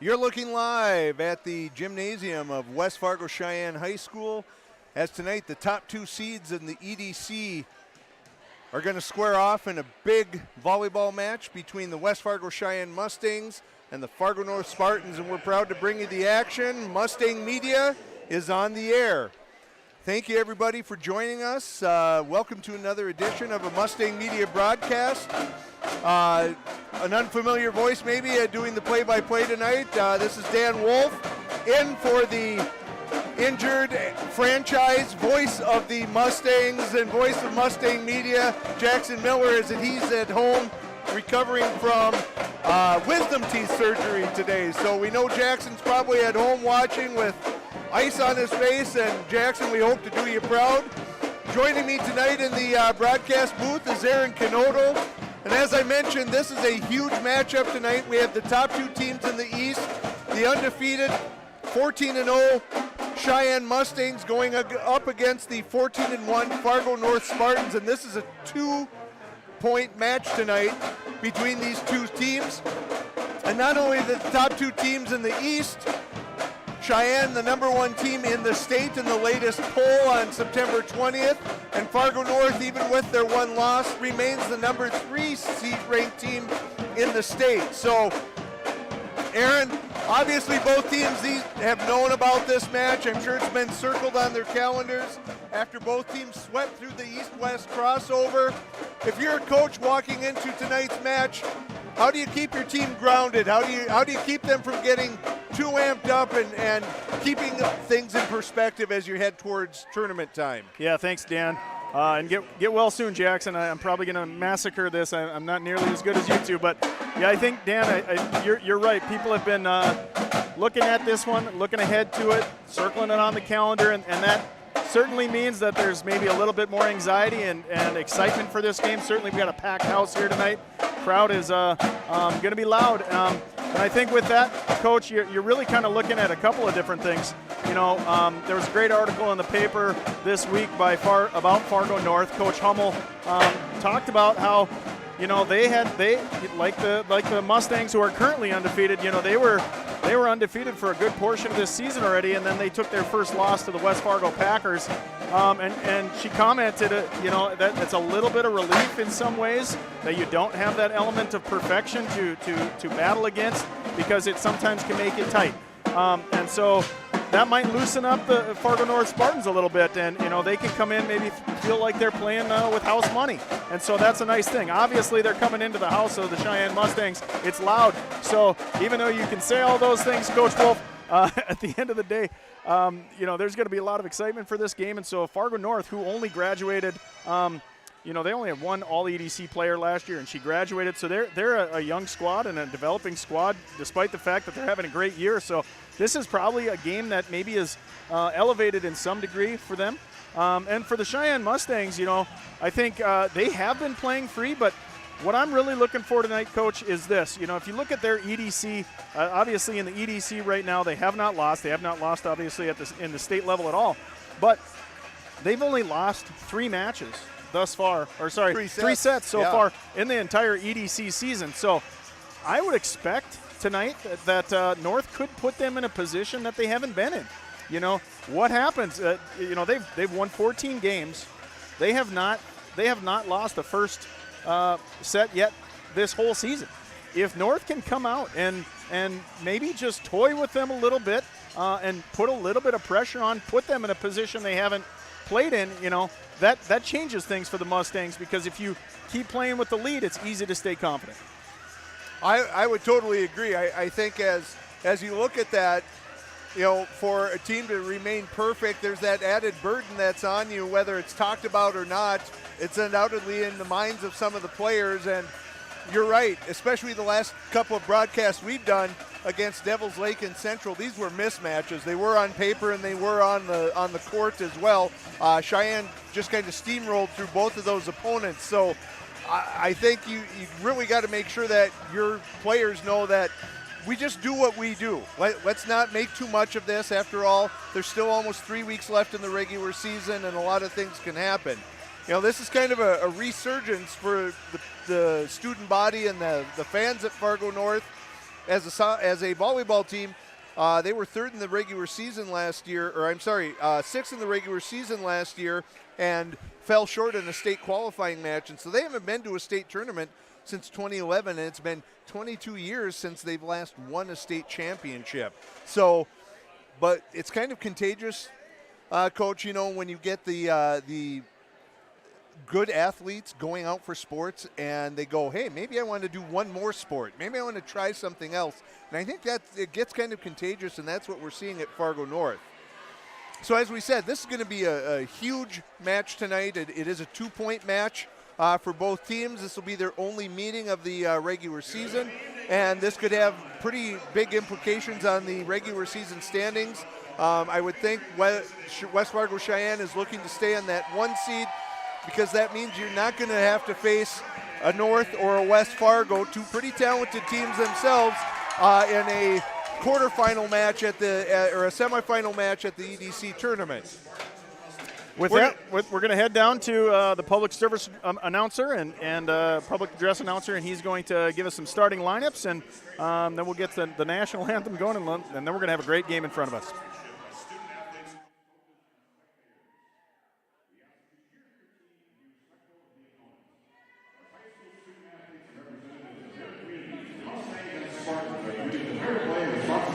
You're looking live at the gymnasium of West Fargo Sheyenne High School as tonight the top two seeds in the EDC are going to square off in a big volleyball match between the West Fargo Sheyenne Mustangs and the Fargo North Spartans, and we're proud to bring you the action. Mustang Media is on the air. Thank you, everybody, for joining us. Welcome to another edition of a Mustang Media broadcast. An unfamiliar voice maybe doing the play-by-play tonight. This is Dan Wolf in for the injured franchise voice of the Mustangs and voice of Mustang Media, Jackson Miller, as he's at home recovering from wisdom teeth surgery today. So we know Jackson's probably at home watching with ice on his face, and Jackson, we hope to do you proud. Joining me tonight in the broadcast booth is Aaron Canoto. And as I mentioned, this is a huge matchup tonight. We have the top two teams in the East, the undefeated 14-0 Sheyenne Mustangs going up against the 14-1 Fargo North Spartans. And this is a two-point match tonight between these two teams. And not only the top two teams in the East, Sheyenne, the number one team in the state in the latest poll on September 20th, and Fargo North, even with their one loss, remains the number 3 seed-ranked team in the state. So, Aaron, obviously both teams have known about this match. I'm sure it's been circled on their calendars after both teams swept through the East-West crossover. If you're a coach walking into tonight's match, how do you keep your team grounded? How do you keep them from getting too amped up and keeping things in perspective as you head towards tournament time? Yeah, thanks, Dan. And get well soon, Jackson. I'm probably going to massacre this. I'm not nearly as good as you two, but yeah, I think, Dan, you're right. People have been looking at this one, looking ahead to it, circling it on the calendar, and that certainly means that there's maybe a little bit more anxiety and excitement for this game. Certainly we've got a packed house here tonight. Crowd is going to be loud. And I think with that, Coach, you're really kind of looking at a couple of different things. You know, there was a great article in the paper this week about Fargo North. Coach Hummel talked about how, you know, they like the Mustangs, who are currently undefeated. You know, they were undefeated for a good portion of this season already, and then they took their first loss to the West Fargo Packers. And she commented, you know, that it's a little bit of relief in some ways that you don't have that element of perfection to battle against, because it sometimes can make it tight. And so that might loosen up the Fargo North Spartans a little bit, and you know, they can come in, maybe feel like they're playing with house money, and so that's a nice thing. Obviously, they're coming into the house of the Sheyenne Mustangs. It's loud, so even though you can say all those things, Coach Wolf, at the end of the day, you know, there's going to be a lot of excitement for this game. And so Fargo North, who only graduated, you know, they only had one all-EDC player last year, and she graduated. So they're a young squad and a developing squad, despite the fact that they're having a great year. So this is probably a game that maybe is elevated in some degree for them. And for the Sheyenne Mustangs, you know, I think they have been playing free, but what I'm really looking for tonight, Coach, is this. You know, if you look at their EDC, obviously in the EDC right now, they have not lost. They have not lost, obviously, in the state level at all. But they've only lost 3 matches thus far, or sorry, 3 sets so far in the entire EDC season. So I would expect tonight that North could put them in a position that they haven't been in. You know, what happens? You know, they've won 14 games. They have not lost the first set yet this whole season. If North can come out and maybe just toy with them a little bit and put a little bit of pressure on, put them in a position they haven't played in, you know, that changes things for the Mustangs, because if you keep playing with the lead, it's easy to stay confident. I would totally agree. I think as you look at that, you know, for a team to remain perfect, there's that added burden that's on you, whether it's talked about or not. It's undoubtedly in the minds of some of the players, and you're right, especially the last couple of broadcasts we've done against Devils Lake and Central. These were mismatches. They were on paper and they were on the court as well. Sheyenne just kind of steamrolled through both of those opponents. So I think you really got to make sure that your players know that we just do what we do. Let's not make too much of this. After all, there's still almost 3 weeks left in the regular season, and a lot of things can happen. You know, this is kind of a resurgence for the student body and the fans at Fargo North. as a volleyball team, they were third in the regular season last year, or I'm sorry, sixth in the regular season last year, and fell short in a state qualifying match. And so they haven't been to a state tournament since 2011, and it's been 22 years since they've last won a state championship. So, but it's kind of contagious, Coach, you know, when you get the good athletes going out for sports and they go, hey, maybe I want to do one more sport. Maybe I want to try something else. And I think that it gets kind of contagious, and that's what we're seeing at Fargo North. So as we said, this is going to be a huge match tonight. It is a 2-point match for both teams. This will be their only meeting of the regular season, and this could have pretty big implications on the regular season standings. I would think West Fargo Sheyenne is looking to stay on that 1 seed, because that means you're not going to have to face a North or a West Fargo, two pretty talented teams themselves, in a quarterfinal match at or a semifinal match at the EDC tournament. With that, we're going to head down to the public service announcer and public address announcer, and he's going to give us some starting lineups, and then we'll get the national anthem going, and then we're going to have a great game in front of us.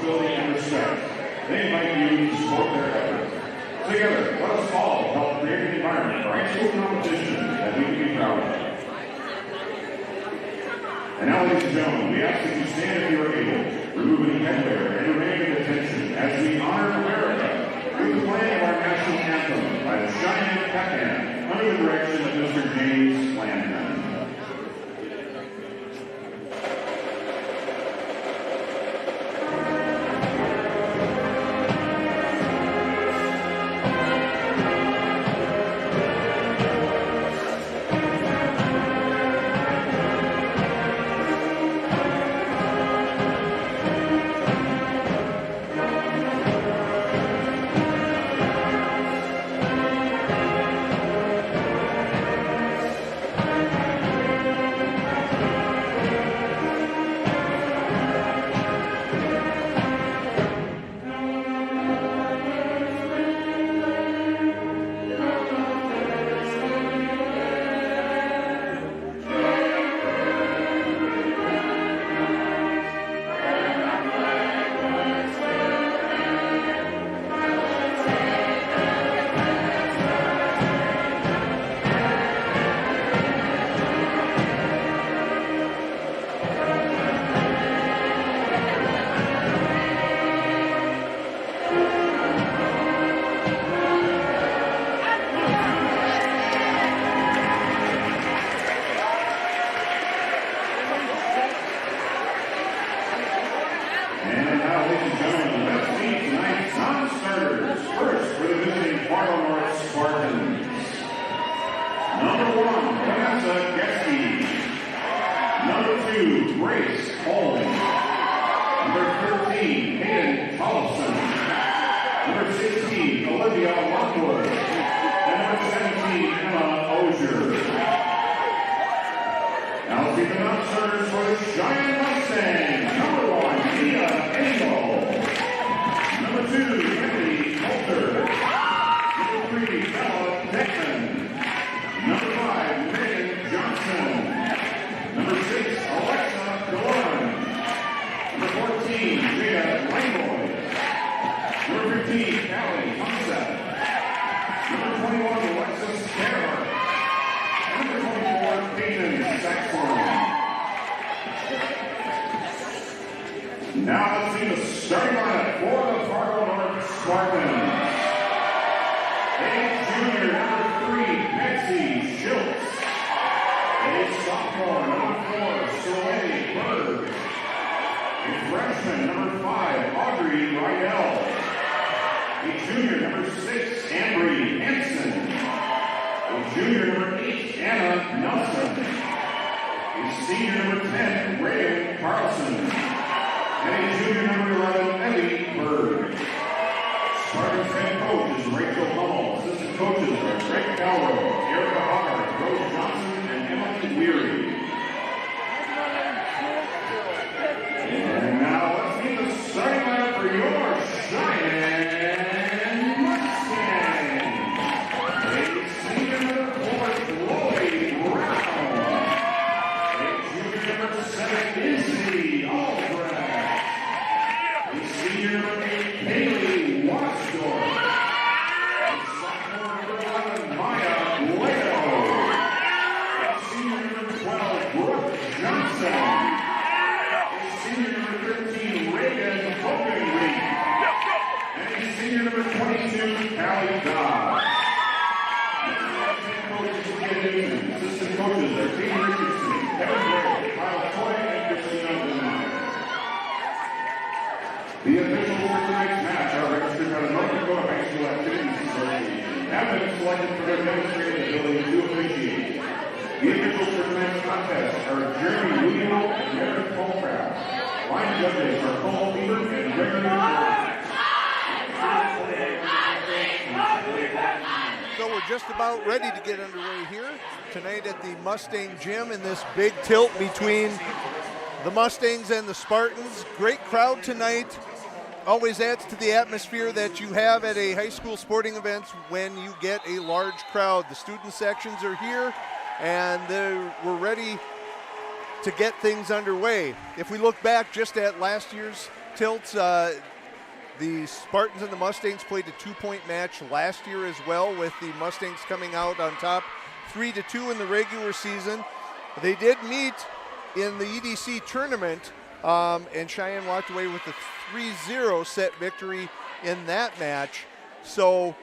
And respect. They invite you to support their efforts. Together, let us all help create an environment for high school competition that we can be proud of. And now, ladies and gentlemen, we ask that you stand if you are able, remove any headwear, and remain in attention as we honor America with the playing of our national anthem by the Sheyenne Band under the direction of Mr. James Landman. Fargo North Spartans. Number 1, Vanessa Geske. Number 2, Grace Holling. Number 13, Hayden Tollefson. Number 16, Olivia Lockwood. And number 17, Emma Ozier. Now let's see the announcers for the Sheyenne Mustangs. Number 1, Mia Engel. Number 2, Andy Coulter. Number 3, Bella Beckman. Number 5, Megan Johnson. Number 6, Alexa Doran. Number 14, Jada Langboy. Number 15, Callie Hunsack. Number 21, Alexis Gerhardt. Number 24, Peyton Saxon. Now let's see the starting lineup for the Fargo North Spartans. A junior, number 3, Betsy Schultz. A sophomore, number 4, Soleil Berg. A freshman, number 5, Audrey Rydell. A junior, number 6, Ambry Hansen. A junior, number 8, Anna Nelson. A senior, number 10, Ray Carlson. And a junior, number 11, Ellie Berg. Spartans head coach is Rachel Hummel. Assistant coaches are Greg Cowell, Erica Hawker, Rose Johnson, and Emily Weary. And senior number 8, Haley Wasdorf. And sophomore number 11, Maya Leo. And senior number 12, Brooke Johnson. And senior number 13, Reagan Hoganreed. And senior number 22, Callie Dodd. Assistant coaches are Katie Richardson, Kevin Gray, Kyle Toy, and Christina Denmark. The officials for tonight's match are registered by the North Dakota High School Activities Association, have been selected for their demonstrated ability to officiate. The officials for tonight's contest are Jeremy William and Meredith Holcraft. Line judges are Cole Beaver and Gregory. So we're just about ready to get underway here tonight at the Mustang Gym in this big tilt between the Mustangs and the Spartans. Great crowd tonight. Always adds to the atmosphere that you have at a high school sporting event when you get a large crowd. The student sections are here and we're ready to get things underway. If we look back just at last year's tilts, the Spartans and the Mustangs played a 2-point match last year as well, with the Mustangs coming out on top 3-2 in the regular season. They did meet in the EDC tournament, and Cheyenne walked away with a 3-0 set victory in that match. So,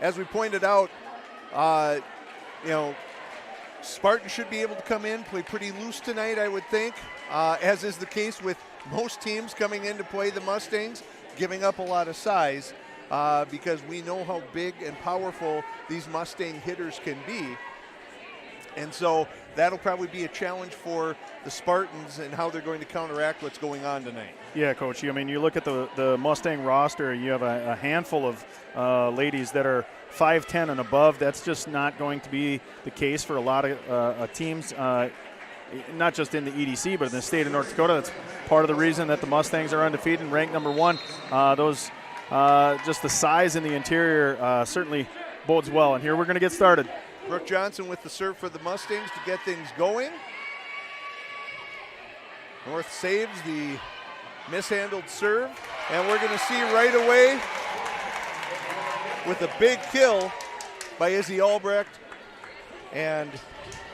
as we pointed out, Spartans should be able to come in, play pretty loose tonight, I would think, as is the case with most teams coming in to play the Mustangs, giving up a lot of size because we know how big and powerful these Mustang hitters can be. And so that'll probably be a challenge for the Spartans and how they're going to counteract what's going on tonight. Yeah, Coach. I mean, you look at the Mustang roster, you have a handful of ladies that are 5'10" and above. That's just not going to be the case for a lot of teams, not just in the EDC, but in the state of North Dakota. That's part of the reason that the Mustangs are undefeated and ranked number 1. Just the size in the interior certainly bodes well. And here we're going to get started. Brooke Johnson with the serve for the Mustangs to get things going. North saves the mishandled serve, and we're going to see right away with a big kill by Izzy Albrecht, and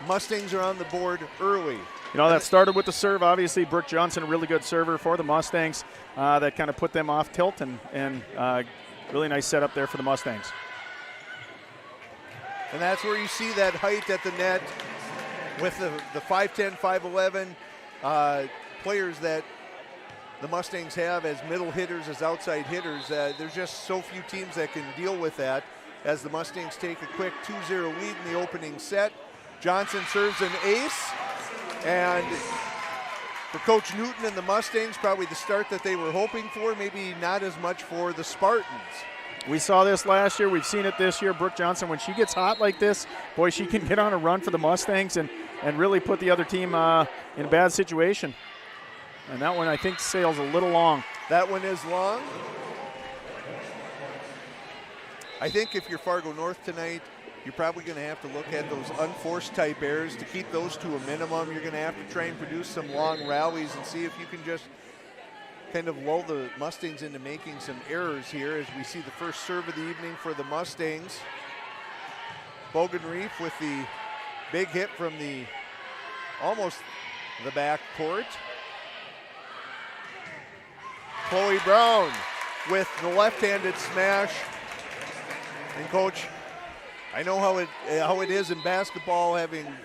Mustangs are on the board early. You know, that started with the serve. Obviously, Brooke Johnson, a really good server for the Mustangs. That kind of put them off tilt, and really nice setup there for the Mustangs. And that's where you see that height at the net with the 5'10", 5'11", players that the Mustangs have as middle hitters, as outside hitters. There's just so few teams that can deal with that, as the Mustangs take a quick 2-0 lead in the opening set. Johnson serves an ace, and for Coach Newton and the Mustangs, probably the start that they were hoping for, maybe not as much for the Spartans. We saw this last year. We've seen it this year. Brooke Johnson, when she gets hot like this, boy, she can get on a run for the Mustangs and really put the other team in a bad situation. And that one, I think, sails a little long. That one is long. I think if you're Fargo North tonight, you're probably going to have to look at those unforced type errors to keep those to a minimum. You're going to have to try and produce some long rallies and see if you can just kind of lull the Mustangs into making some errors here, as we see the first serve of the evening for the Mustangs. Bogenreef with the big hit from almost the back court. Chloe Brown with the left-handed smash. And Coach, I know how it is in basketball,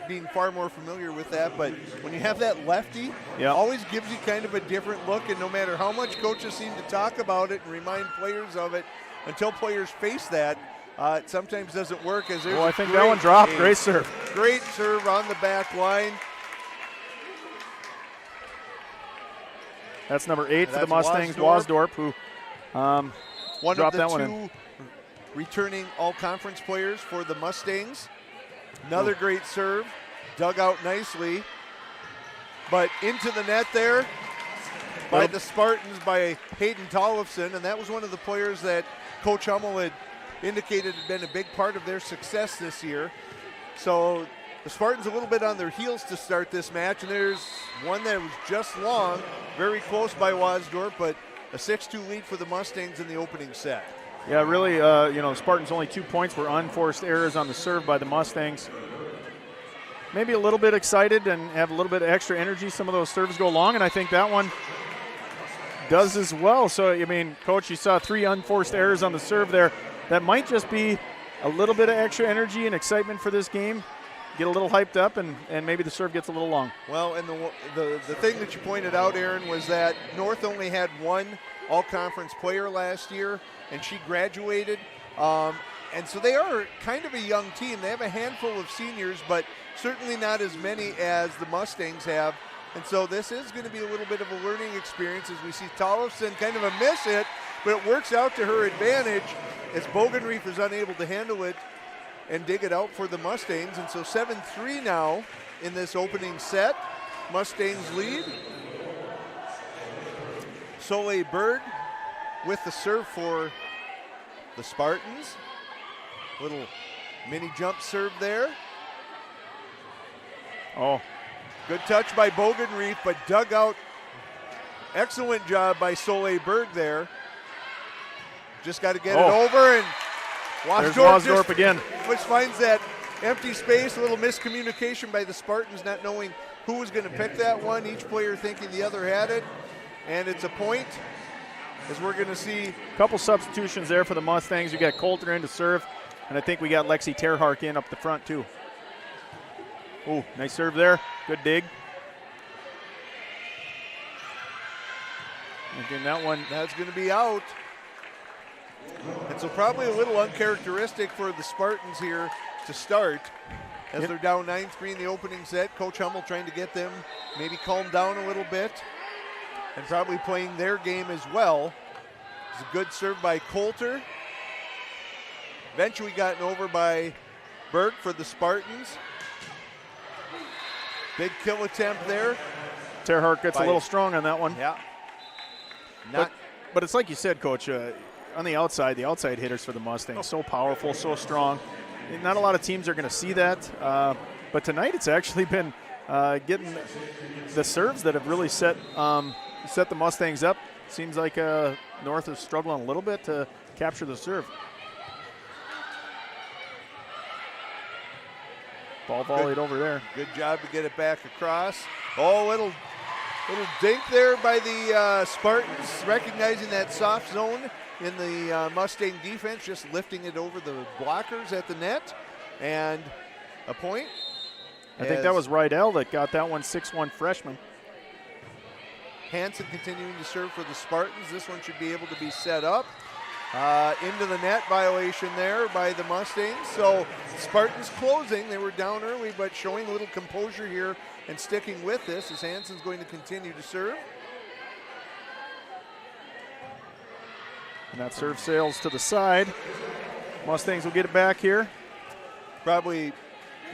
being far more familiar with that, but when you have that lefty, it always gives you kind of a different look, and no matter how much coaches seem to talk about it and remind players of it, until players face that, it sometimes doesn't work. As there's I think that one dropped. Great serve. Great serve on the back line. That's number 8 for the Mustangs, Wasdorp, who one dropped of the that one two in. Returning all-conference players for the Mustangs. Another great serve, dug out nicely, but into the net there by the Spartans, by Hayden Tollefson, and that was one of the players that Coach Hummel had indicated had been a big part of their success this year. So the Spartans a little bit on their heels to start this match, and there's one that was just long, very close by Wasdorf, but a 6-2 lead for the Mustangs in the opening set. Yeah, really, Spartans only 2 points were unforced errors on the serve by the Mustangs. Maybe a little bit excited and have a little bit of extra energy. Some of those serves go long, and I think that one does as well. So, I mean, Coach, you saw 3 unforced errors on the serve there. That might just be a little bit of extra energy and excitement for this game. Get a little hyped up, and maybe the serve gets a little long. Well, and the thing that you pointed out, Aaron, was that North only had 1 all-conference player last year, and she graduated. And so they are kind of a young team. They have a handful of seniors, but certainly not as many as the Mustangs have. And so this is going to be a little bit of a learning experience as we see Tollefson kind of a miss it, but it works out to her advantage as Bogenreef is unable to handle it and dig it out for the Mustangs. And so 7-3 now in this opening set. Mustangs lead. Soleil Berg with the serve for the Spartans. Little mini jump serve there. Oh, good touch by Bogenreef, but dug out. Excellent job by Soleil Berg there. Just got to get it over, and Wasdorf again. Which finds that empty space, a little miscommunication by the Spartans, not knowing who was going to pick that one, each player thinking the other had it, and it's a point, as we're going to see. A couple substitutions there for the Mustangs. You got Coulter in to serve, and I think we got Lexi Terhark in up the front too. Oh, nice serve there. Good dig. Again, that one. That's going to be out. And so probably a little uncharacteristic for the Spartans here to start as they're down 9-3 in the opening set. Coach Hummel trying to get them maybe calm down a little bit and probably playing their game as well. It's a good serve by Coulter. Eventually gotten over by Berg for the Spartans. Big kill attempt there. Terhark gets a little strong on that one. Yeah. But it's like you said, Coach, on the outside hitters for the Mustangs, so powerful, so strong. Not a lot of teams are going to see that. But tonight it's actually been getting the serves that have really set the Mustangs up. Seems like North is struggling a little bit to capture the serve. Ball volleyed over there. Good job to get it back across. Oh, little dink there by the Spartans, recognizing that soft zone in the Mustang defense, just lifting it over the blockers at the net, and a point. I think that was Rydell that got that one, 6'1" freshman. Hansen continuing to serve for the Spartans. This one should be able to be set up. Into the net violation there by the Mustangs. So Spartans closing. They were down early, but showing a little composure here and sticking with this as Hansen's going to continue to serve. And that serve sails to the side. Mustangs will get it back here. Probably,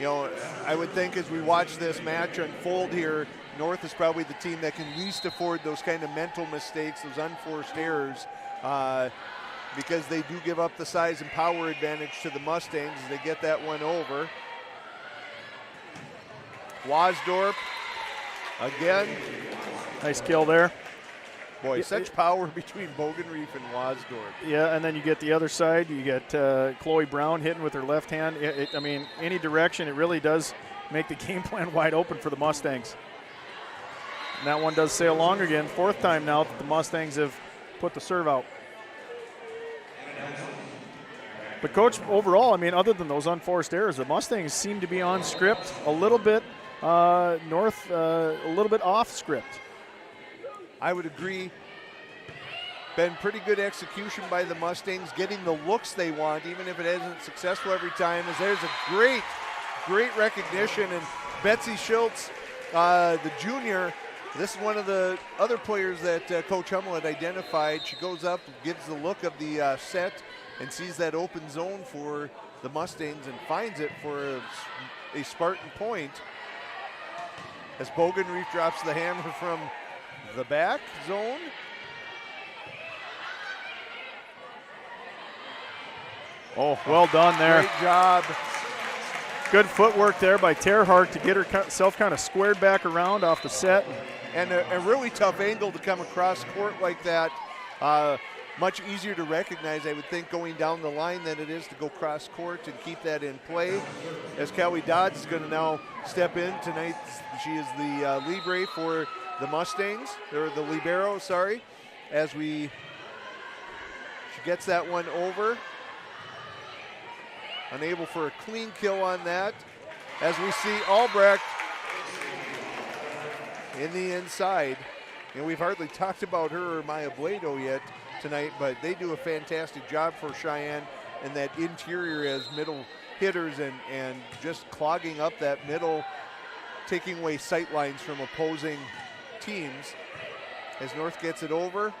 I would think as we watch this match unfold here, North is probably the team that can least afford those kind of mental mistakes, those unforced errors, because they do give up the size and power advantage to the Mustangs as they get that one over. Wasdorf again. Nice kill there. Boy, such power between Bogenreef and Wasdorf. Yeah, and then you get the other side. You get Chloe Brown hitting with her left hand. I mean, any direction, it really does make the game plan wide open for the Mustangs. And that one does sail long again. 4th time now that the Mustangs have put the serve out. But, Coach, overall, I mean, other than those unforced errors, the Mustangs seem to be on script a little bit. North a little bit off script. I would agree. Been pretty good execution by the Mustangs, getting the looks they want, even if it isn't successful every time. As there's a great recognition. And Betsy Schultz, the junior, this is one of the other players that Coach Hummel had identified. She goes up, gives the look of the set, and sees that open zone for the Mustangs and finds it for a Spartan point. As Bogenreef drops the hammer from the back zone. Oh, well done there. Great job. Good footwork there by Terhart to get herself kind of squared back around off the set. And a really tough angle to come across court like that. Much easier to recognize, I would think, going down the line than it is to go cross court and keep that in play. As Callie Dodds is going to now step in tonight. She is the libre for the Mustangs, or the libero, sorry. She gets that one over. Unable for a clean kill on that. As we see Albrecht in the inside. And we've hardly talked about her or Maya Blado yet tonight, but they do a fantastic job for Sheyenne and that interior as middle hitters and just clogging up that middle, taking away sight lines from opposing teams. As North gets it over.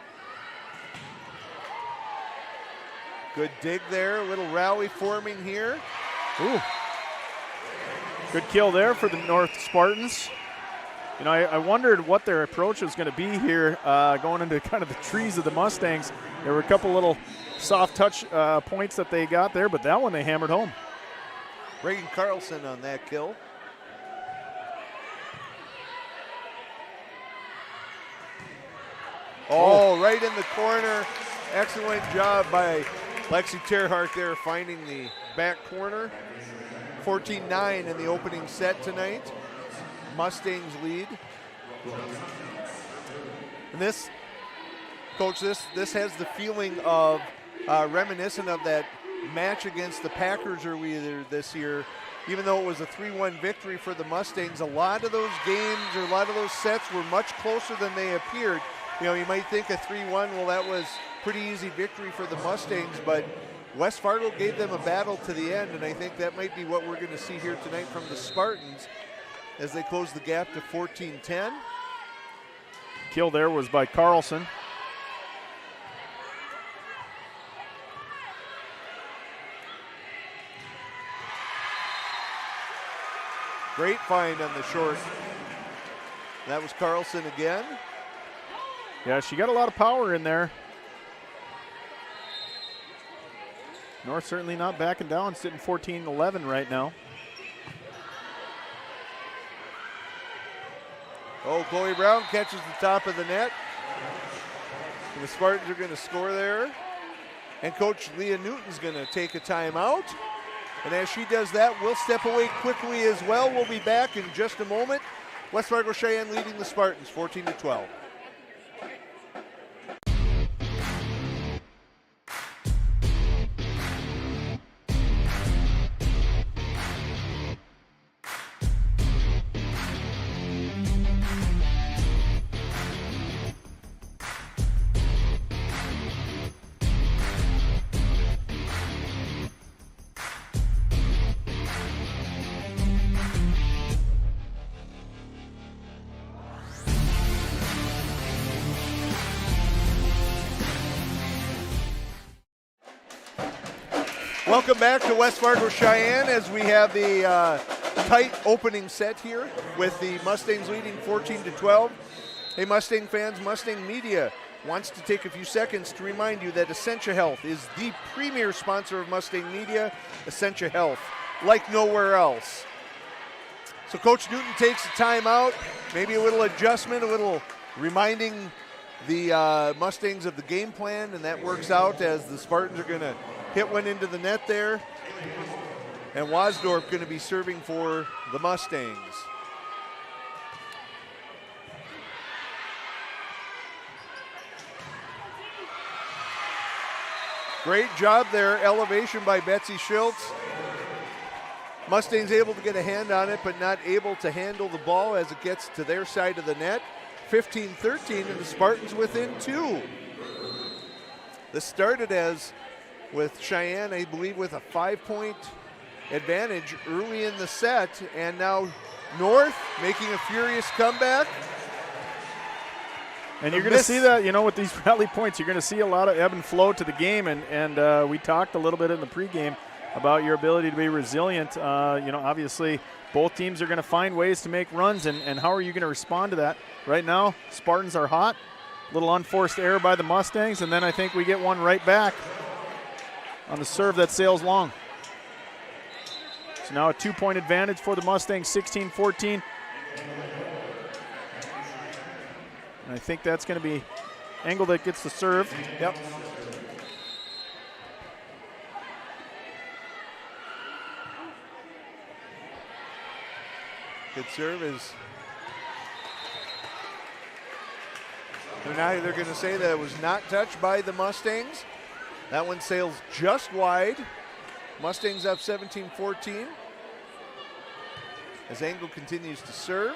Good dig there, a little rally forming here. Ooh. Good kill there for the North Spartans. You know, I wondered what their approach was going to be here going into kind of the trees of the Mustangs. There were a couple little soft touch points that they got there, but that one they hammered home. Reagan Carlson on that kill. Oh, right in the corner. Excellent job by Lexi Terhart there finding the back corner. 14-9 in the opening set tonight. Mustangs lead. And this, Coach, this has the feeling of reminiscent of that match against the Packers earlier this year. Even though it was a 3-1 victory for the Mustangs, a lot of those games or a lot of those sets were much closer than they appeared. You know, you might think a 3-1, well, that was pretty easy victory for the Mustangs, but West Fargo gave them a battle to the end, and I think that might be what we're going to see here tonight from the Spartans as they close the gap to 14-10. Kill there was by Carlson. Great find on the short. That was Carlson again. Yeah, she got a lot of power in there. North certainly not backing down, sitting 14-11 right now. Oh, Chloe Brown catches the top of the net. And the Spartans are going to score there. And Coach Leah Newton's going to take a timeout. And as she does that, we'll step away quickly as well. We'll be back in just a moment. West Fargo Cheyenne leading the Spartans 14-12. Welcome back to West Fargo Cheyenne as we have the tight opening set here with the Mustangs leading 14-12. Hey, Mustang fans, Mustang Media wants to take a few seconds to remind you that Essentia Health is the premier sponsor of Mustang Media. Essentia Health, like nowhere else. So Coach Newton takes a timeout, maybe a little adjustment, a little reminding the Mustangs of the game plan, and that works out as the Spartans are going to hit one into the net there. And Wasdorp going to be serving for the Mustangs. Great job there, elevation by Betsy Schultz. Mustangs able to get a hand on it, but not able to handle the ball as it gets to their side of the net. 15-13, and the Spartans within 2. This started as with Cheyenne, I believe, with a 5-point advantage early in the set, and now North making a furious comeback. And you're going to see that, you know, with these rally points, you're going to see a lot of ebb and flow to the game, and we talked a little bit in the pregame about your ability to be resilient. You know, obviously, both teams are going to find ways to make runs, and how are you going to respond to that? Right now, Spartans are hot. Little unforced error by the Mustangs, and then I think we get one right back on the serve that sails long. So now a 2-point advantage for the Mustangs, 16-14. And I think that's going to be Engel that gets the serve. Yep. Good serve is. So now they're going to say that it was not touched by the Mustangs. That one sails just wide. Mustangs up 17-14. As Engel continues to serve.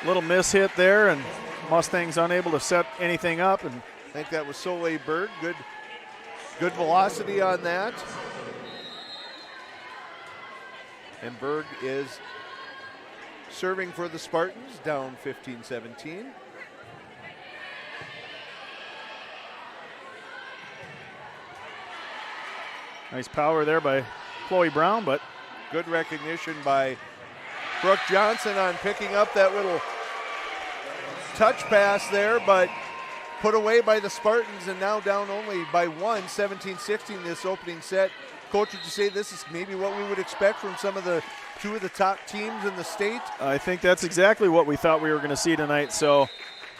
Little miss hit there, and Mustangs unable to set anything up. And I think that was Soleil Berg. Good velocity on that. And Berg is serving for the Spartans, down 15-17. Nice power there by Chloe Brown, but good recognition by Brooke Johnson on picking up that little touch pass there, but put away by the Spartans and now down only by one, 17-16 this opening set. Coach, would you say this is maybe what we would expect from two of the top teams in the state? I think that's exactly what we thought we were going to see tonight. So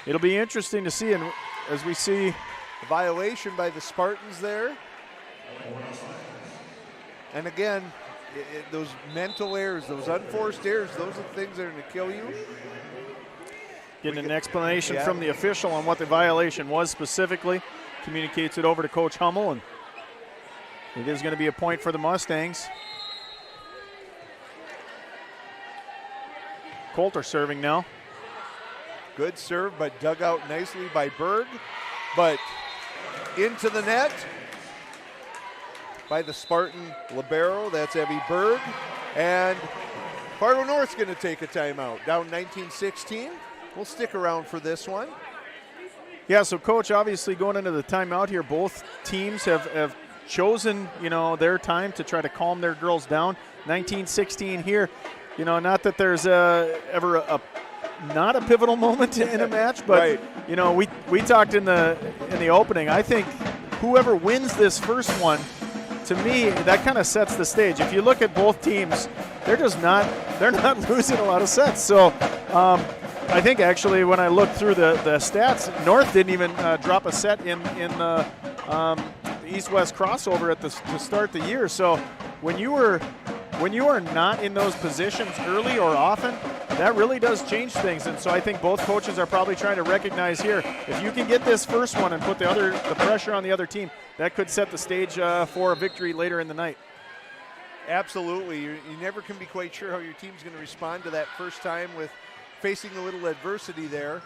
it'll be interesting to see, and as we see the violation by the Spartans there. And again, those mental errors, those unforced errors, those are the things that are going to kill you. Getting an explanation from the official on what the violation was specifically. Communicates it over to Coach Hummel, and it is going to be a point for the Mustangs. Coulter serving now. Good serve, but dug out nicely by Berg. But into the net by the Spartan libero. That's Evie Berg. And Fargo North's going to take a timeout. Down 19-16. We'll stick around for this one. Yeah, so Coach, obviously going into the timeout here, both teams have chosen, their time to try to calm their girls down. 19-16 here. Not that there's ever not a pivotal moment in a match, but right. We talked in the opening. I think whoever wins this first one, to me, that kind of sets the stage. If you look at both teams, they're not losing a lot of sets. So I think actually when I looked through the stats, North didn't even drop a set in the East-West crossover to start the year. So when you are not in those positions early or often, that really does change things. And so I think both coaches are probably trying to recognize here, if you can get this first one and put the pressure on the other team, that could set the stage for a victory later in the night. Absolutely. You never can be quite sure how your team's going to respond to that first time with facing a little adversity there.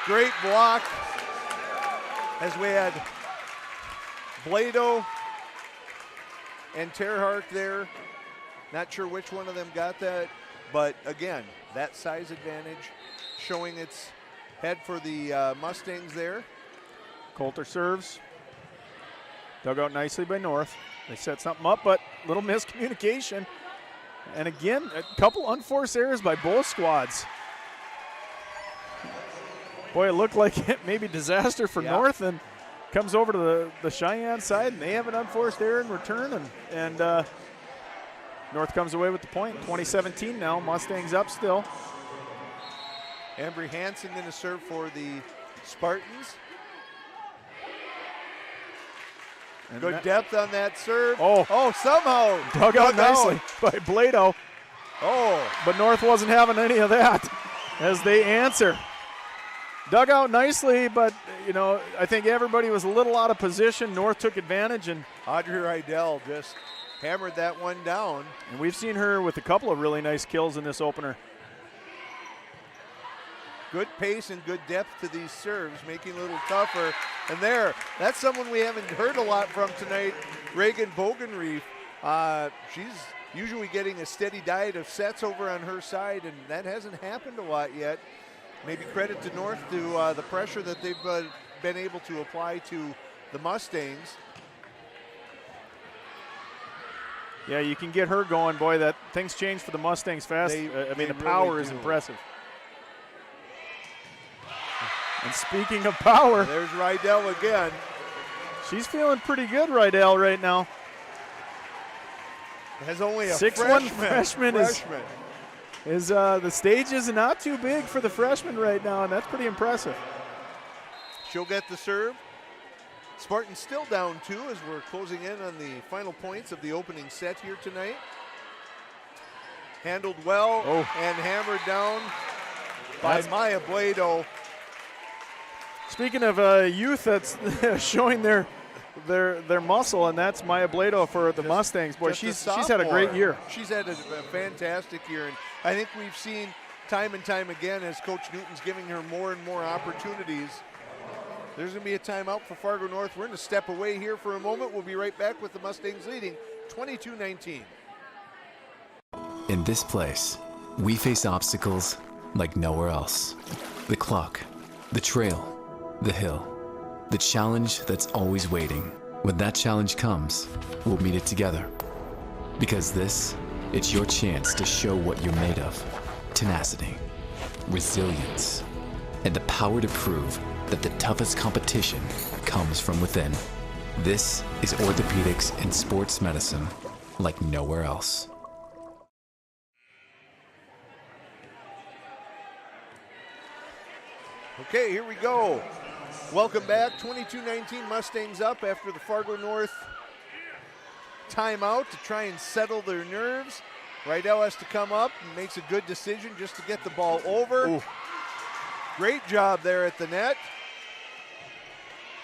Great block as we had Blado and Terhardt there. Not sure which one of them got that, but again, that size advantage showing its head for the Mustangs there. Coulter serves. Dug out nicely by North. They set something up, but little miscommunication. And again, a couple unforced errors by both squads. Boy, it looked like it may be disaster for North, and comes over to the Cheyenne side, and they have an unforced error in return, and North comes away with the point. 2017 now, Mustangs up still. Embry Hansen going to serve for the Spartans. And good depth on that serve. Oh, somehow. Dug out nicely by Blado. Oh. But North wasn't having any of that as they answer. Dug out nicely, but, I think everybody was a little out of position. North took advantage, and Audrey Rydell just hammered that one down. And we've seen her with a couple of really nice kills in this opener. Good pace and good depth to these serves, making it a little tougher. And that's someone we haven't heard a lot from tonight, Reagan Bogenreef. She's usually getting a steady diet of sets over on her side, and that hasn't happened a lot yet. Maybe credit to North to the pressure that they've been able to apply to the Mustangs. Yeah, you can get her going. Boy, that things change for the Mustangs fast. The power is impressive. And speaking of power. There's Rydell again. She's feeling pretty good, Rydell, right now. Has only a 6'1" freshman. is the stage is not too big for the freshman right now, and that's pretty impressive. She'll get the serve. Spartans still down 2 as we're closing in on the final points of the opening set here tonight. Handled well and hammered down by Maya Blado. Speaking of youth that's showing their muscle, and that's Maya Blado for the Mustangs. Boy, she's had a great year. She's had a fantastic year, and I think we've seen time and time again as Coach Newton's giving her more and more opportunities. There's going to be a timeout for Fargo North. We're going to step away here for a moment. We'll be right back with the Mustangs leading 22-19. In this place, we face obstacles like nowhere else. The clock, the trail, the hill, the challenge that's always waiting. When that challenge comes, we'll meet it together. Because it's your chance to show what you're made of. Tenacity, resilience, and the power to prove that the toughest competition comes from within. This is orthopedics and sports medicine like nowhere else. Okay, here we go. Welcome back. 22-19 Mustangs up after the Fargo North timeout to try and settle their nerves. Rydell has to come up and makes a good decision just to get the ball over. Ooh. Great job there at the net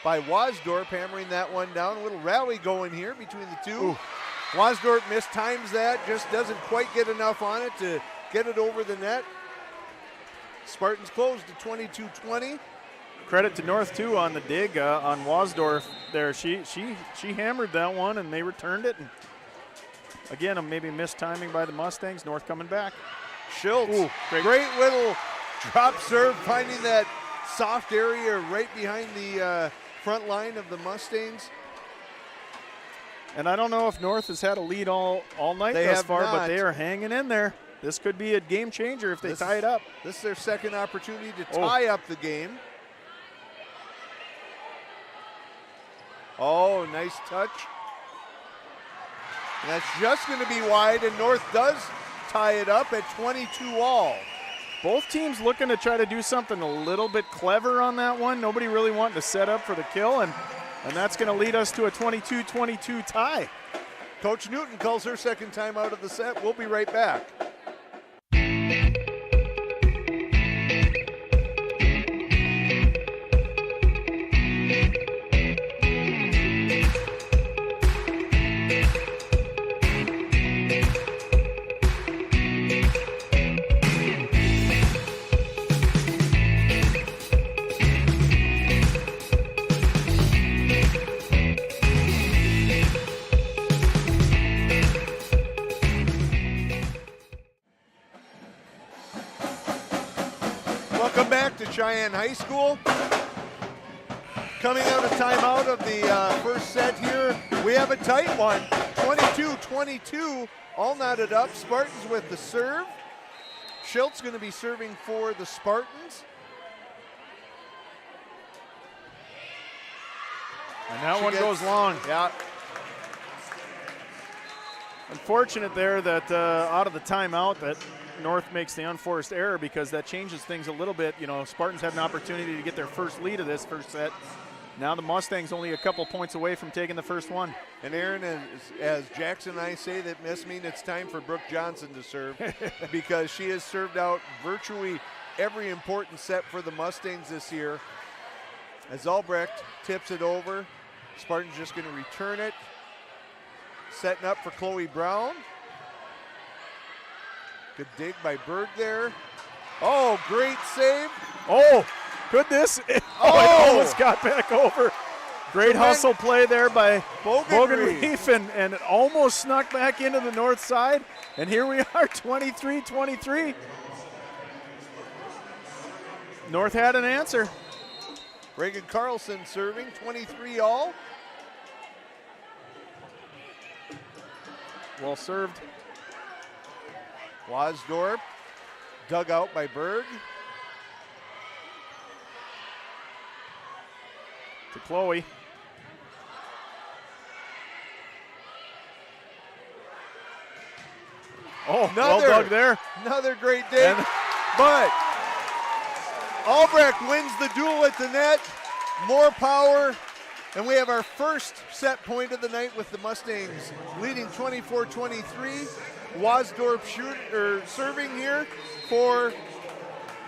by Wasdorp, hammering that one down. A little rally going here between the two. Ooh. Wasdorp mistimes that, just doesn't quite get enough on it to get it over the net. Spartans close to 22-20. Credit to North too on the dig on Wasdorp there. She hammered that one and they returned it. And again, maybe missed timing by the Mustangs. North coming back. Schultz, ooh, great little drop serve, finding that soft area right behind the front line of the Mustangs. And I don't know if North has had a lead all night thus far, but they are hanging in there. This could be a game changer if they tie it up. This is their second opportunity to tie up the game. Oh, nice touch. And that's just going to be wide, and North does tie it up at 22-all. Both teams looking to try to do something a little bit clever on that one. Nobody really wanting to set up for the kill, and that's going to lead us to a 22-22 tie. Coach Newton calls her second time out of the set. We'll be right back. Welcome back to Sheyenne High School. Coming out of timeout of the first set here, we have a tight one. 22-22, all knotted up. Spartans with the serve. Schultz going to be serving for the Spartans. And that one goes long. Yeah. Unfortunate there that out of the timeout that North makes the unforced error, because that changes things a little bit. You know, Spartans had an opportunity to get their first lead of this first set. Now the Mustangs only a couple points away from taking the first one. And Aaron, as Jackson and I say, that must mean it's time for Brooke Johnson to serve because she has served out virtually every important set for the Mustangs this year. As Albrecht tips it over, Spartans just going to return it. Setting up for Chloe Brown. Good dig by Berg there. Oh, great save. Oh, could this? It almost got back over. Great hustle play there by Bogenreef, and it almost snuck back into the north side. And here we are, 23-23. North had an answer. Reagan Carlson serving, 23-all. Well served. Wasdorp, dug out by Berg. To Chloe. Oh, well dug there. Another great day. But Albrecht wins the duel at the net. More power. And we have our first set point of the night with the Mustangs leading 24-23. Wasdorf serving here for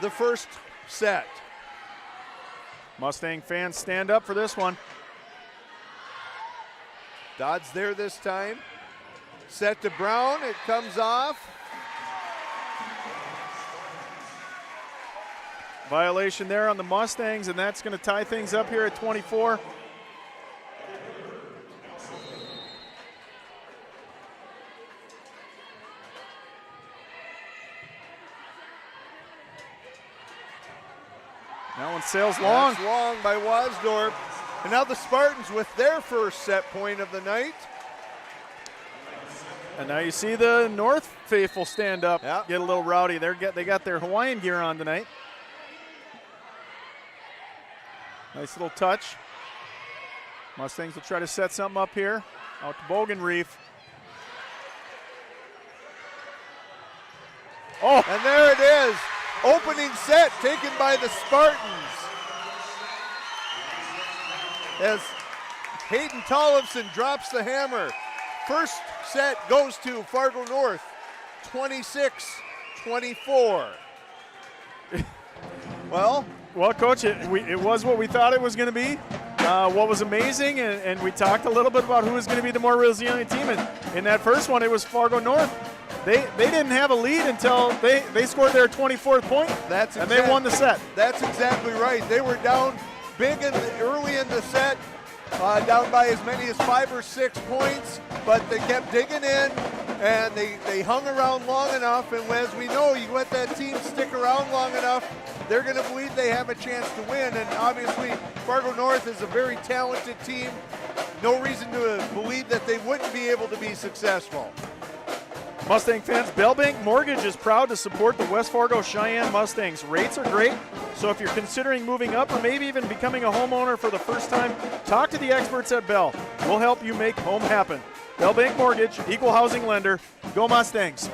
the first set. Mustang fans stand up for this one. Dodd's there this time. Set to Brown, it comes off. Violation there on the Mustangs, and that's going to tie things up here at 24. That one sails long. That's long by Wasdorf. And now the Spartans with their first set point of the night. And now you see the North faithful stand up, Yep. get a little rowdy. They got their Hawaiian gear on tonight. Nice little touch. Mustangs will try to set something up here. Out to Bogan Reef. Oh! And there it is. Opening set taken by the Spartans. As Hayden Tollefson drops the hammer. First set goes to Fargo North, 26-24. Well, Coach, it was what we thought it was going to be. What was amazing, and we talked a little bit about who was going to be the more resilient team. And in that first one, it was Fargo North. They didn't have a lead until they scored their 24th point, and they won the set. That's exactly right. They were down big early in the set, down by as many as 5 or 6 points, but they kept digging in, and they hung around long enough. And as we know, you let that team stick around long enough, they're going to believe they have a chance to win. And obviously, Fargo North is a very talented team. No reason to believe that they wouldn't be able to be successful. Mustang fans, Bellbank Mortgage is proud to support the West Fargo Cheyenne Mustangs. Rates are great, so if you're considering moving up or maybe even becoming a homeowner for the first time, talk to the experts at Bell. We'll help you make home happen. Bellbank Mortgage, equal housing lender. Go Mustangs.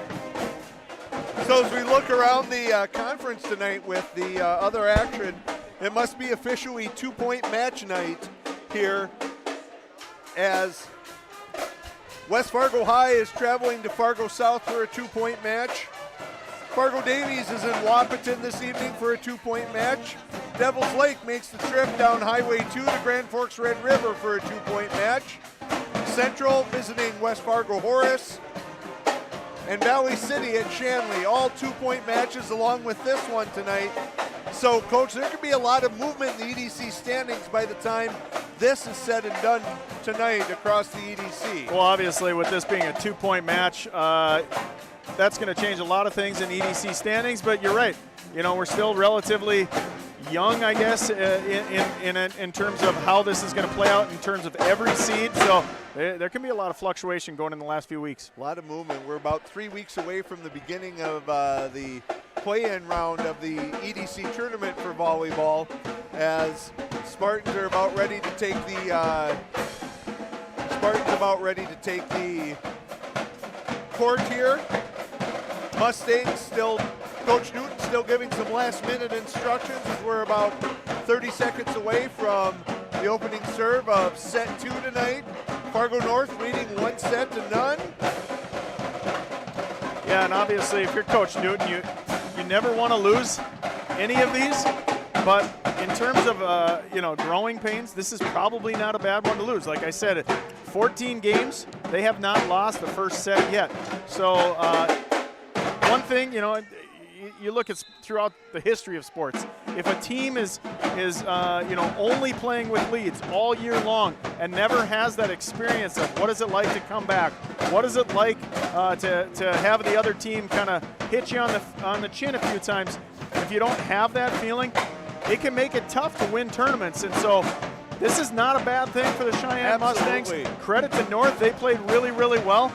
So as we look around the conference tonight with the other action, it must be officially 2-point match night here, as West Fargo High is traveling to Fargo South for a 2-point match. Fargo Davies is in Wahpeton this evening for a 2-point match. Devils Lake makes the trip down Highway 2 to Grand Forks Red River for a 2-point match. Central visiting West Fargo Horace. And Valley City at Shanley, all 2-point matches along with this one tonight. So, Coach, there could be a lot of movement in the EDC standings by the time this is said and done tonight across the EDC. Well, obviously, with this being a 2-point match, that's going to change a lot of things in EDC standings, but you're right. You know, we're still relatively young, I guess, in terms of how this is going to play out in terms of every seed. So there can be a lot of fluctuation going in the last few weeks. A lot of movement. We're about 3 weeks away from the beginning of the play-in round of the EDC tournament for volleyball, as Spartans are about ready to take the court here. Mustangs still, Coach Newton still giving some last-minute instructions as we're about 30 seconds away from the opening serve of set 2 tonight. Fargo North leading 1-0. Yeah, and obviously if you're Coach Newton, you never want to lose any of these, but in terms of growing pains, this is probably not a bad one to lose. Like I said, 14 games, they have not lost the first set yet. So one thing, you look at throughout the history of sports, if a team is only playing with leads all year long and never has that experience of what is it like to come back, what is it like to have the other team kind of hit you on the chin a few times, if you don't have that feeling, it can make it tough to win tournaments. And so this is not a bad thing for the Cheyenne Mustangs. Credit to North, they played really, really well.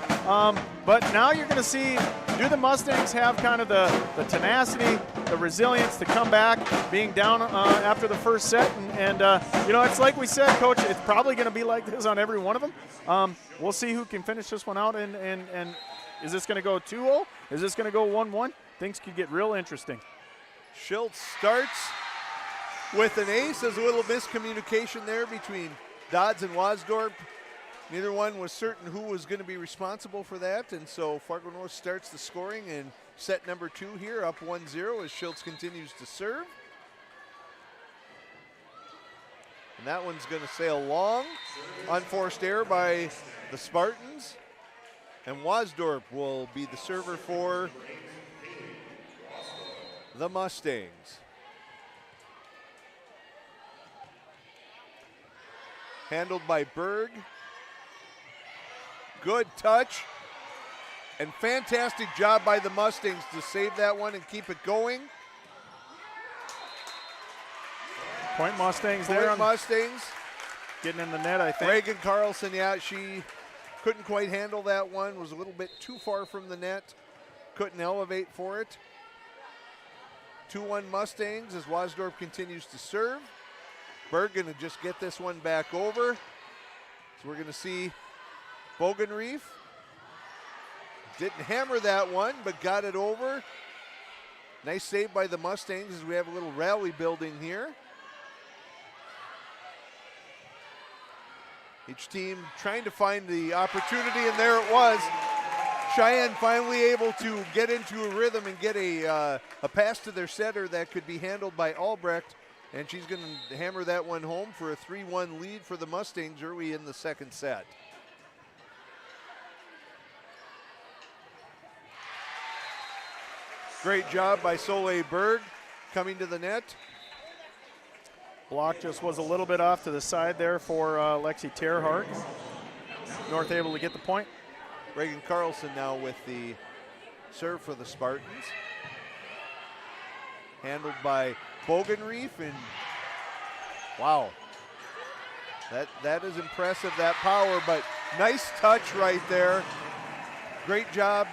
But now you're going to see, do the Mustangs have kind of the tenacity, the resilience to come back, being down after the first set? And it's like we said, Coach, it's probably going to be like this on every one of them. We'll see who can finish this one out and Is this going to go 2-0? Is this going to go 1-1? Things could get real interesting. Schultz starts with an ace. There's a little miscommunication there between Dodds and Wasdorp. Neither one was certain who was going to be responsible for that, and so Fargo North starts the scoring in set number 2 here, up 1-0 as Schultz continues to serve. And that one's going to sail long. Unforced error by the Spartans. And Wasdorp will be the server for the Mustangs. Handled by Berg. Good touch. And fantastic job by the Mustangs to save that one and keep it going. Point Mustangs Point there. Mustangs. Getting in the net, I think. Reagan Carlson, yeah, she couldn't quite handle that one. Was a little bit too far from the net. Couldn't elevate for it. 2-1 Mustangs as Wasdorp continues to serve. Berg gonna just get this one back over. So we're gonna see Bogenreef. Didn't hammer that one, but got it over. Nice save by the Mustangs as we have a little rally building here. Each team trying to find the opportunity, and there it was. Sheyenne finally able to get into a rhythm and get a pass to their setter that could be handled by Albrecht, and she's going to hammer that one home for a 3-1 lead for the Mustangs early in the second set. Great job by Soleil Berg coming to the net. Block just was a little bit off to the side there for Lexi Terhart. North able to get the point. Reagan Carlson now with the serve for the Spartans. Handled by Bogenreef, and wow. That is impressive, that power, but nice touch right there. Great job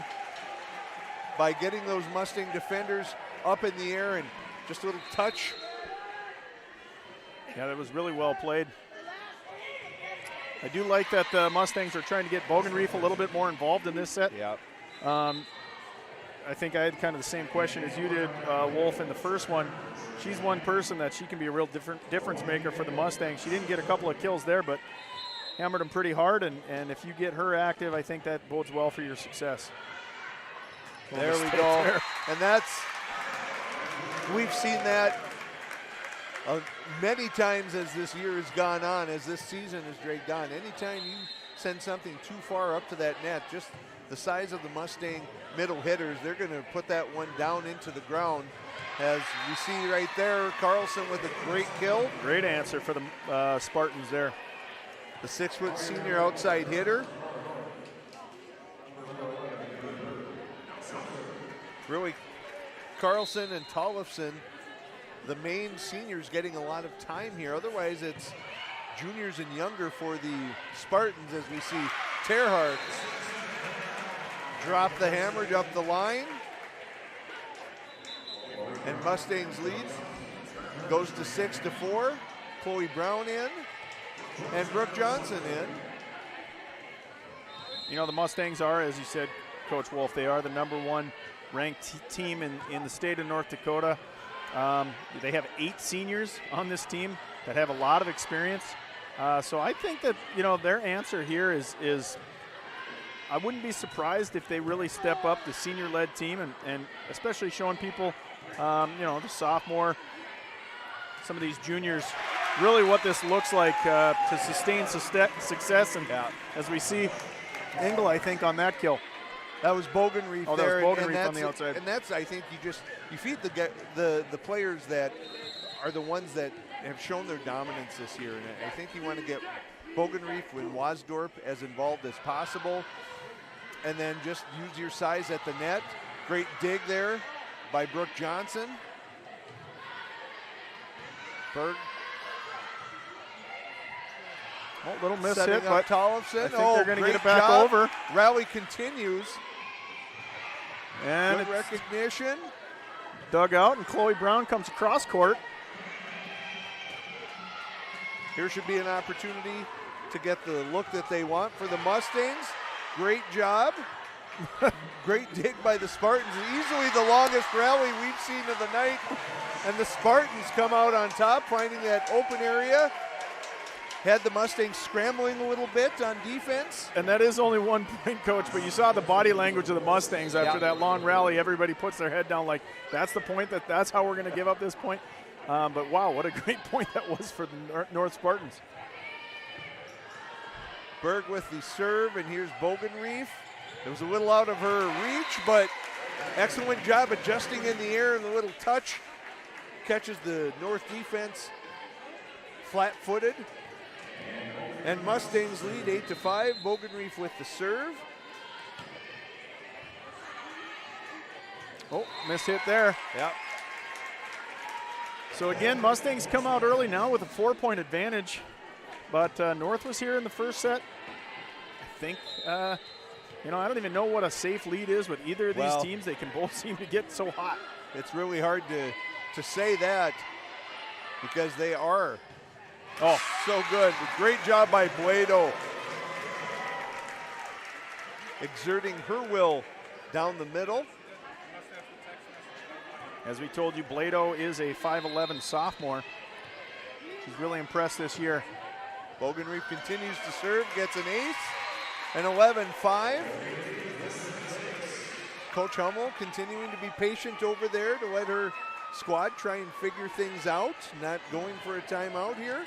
by getting those Mustang defenders up in the air, and just a little touch. Yeah, that was really well played. I do like that the Mustangs are trying to get Bogenreef a little bit more involved in this set. Yeah. I think I had kind of the same question as you did, Wolf, in the first one. She's one person that she can be a real difference maker for the Mustangs. She didn't get a couple of kills there, but hammered them pretty hard, and if you get her active, I think that bodes well for your success. There we go. There. And that's, we've seen that many times as this year has gone on, as this season has dragged on. Anytime you send something too far up to that net, just the size of the Mustang middle hitters, they're going to put that one down into the ground. As we see right there, Carlson with a great kill. Great answer for the Spartans there. The 6-foot senior outside hitter. Really, Carlson and Tollefson, the main seniors, getting a lot of time here. Otherwise, it's juniors and younger for the Spartans, as we see Terhart drop the hammer up the line. And Mustangs lead goes to 6-4. Chloe Brown in and Brooke Johnson in. You know, the Mustangs are, as you said, Coach Wolf, they are the #1 ranked team in the state of North Dakota. They have 8 seniors on this team that have a lot of experience. So I think that, you know, their answer here is I wouldn't be surprised if they really step up the senior-led team and especially showing people, you know, the sophomore, some of these juniors, really what this looks like to sustain success. And as we see Engel, I think, on that kill. That was Bogenreef there. That was Bogenreef on the outside. And that's, I think, you feed the players that are the ones that have shown their dominance this year. And I think you want to get Bogenreef and Wasdorp as involved as possible. And then just use your size at the net. Great dig there by Brooke Johnson. Berg. Oh, little miss Setting hit, up but Tollefson. I think they're going to get it great back job. over. Rally continues. And good recognition. Dug out, and Chloe Brown comes across court. Here should be an opportunity to get the look that they want for the Mustangs. Great job. Great dig by the Spartans. Easily the longest rally we've seen of the night. And the Spartans come out on top, finding that open area. Had the Mustangs scrambling a little bit on defense. And that is only 1 point, Coach, but you saw the body language of the Mustangs after that long rally. Everybody puts their head down like, that's the point, that's how we're going to give up this point. But wow, what a great point that was for the North Spartans. Berg with the serve, and here's Bogenreef. It was a little out of her reach, but excellent job adjusting in the air, and a little touch catches the North defense flat-footed. And Mustangs lead 8-5. Bogenreef with the serve. Oh, missed hit there. Yep. So again, Mustangs come out early now with a 4-point advantage. But North was here in the first set. I think, you know, I don't even know what a safe lead is with either of these teams. They can both seem to get so hot. It's really hard to say that because they are so good. Great job by Blado. Exerting her will down the middle. As we told you, Blado is a 5'11" sophomore. She's really impressed this year. Bogenreef continues to serve, gets an ace, and 11-5. Coach Hummel continuing to be patient over there to let her squad try and figure things out, not going for a timeout here.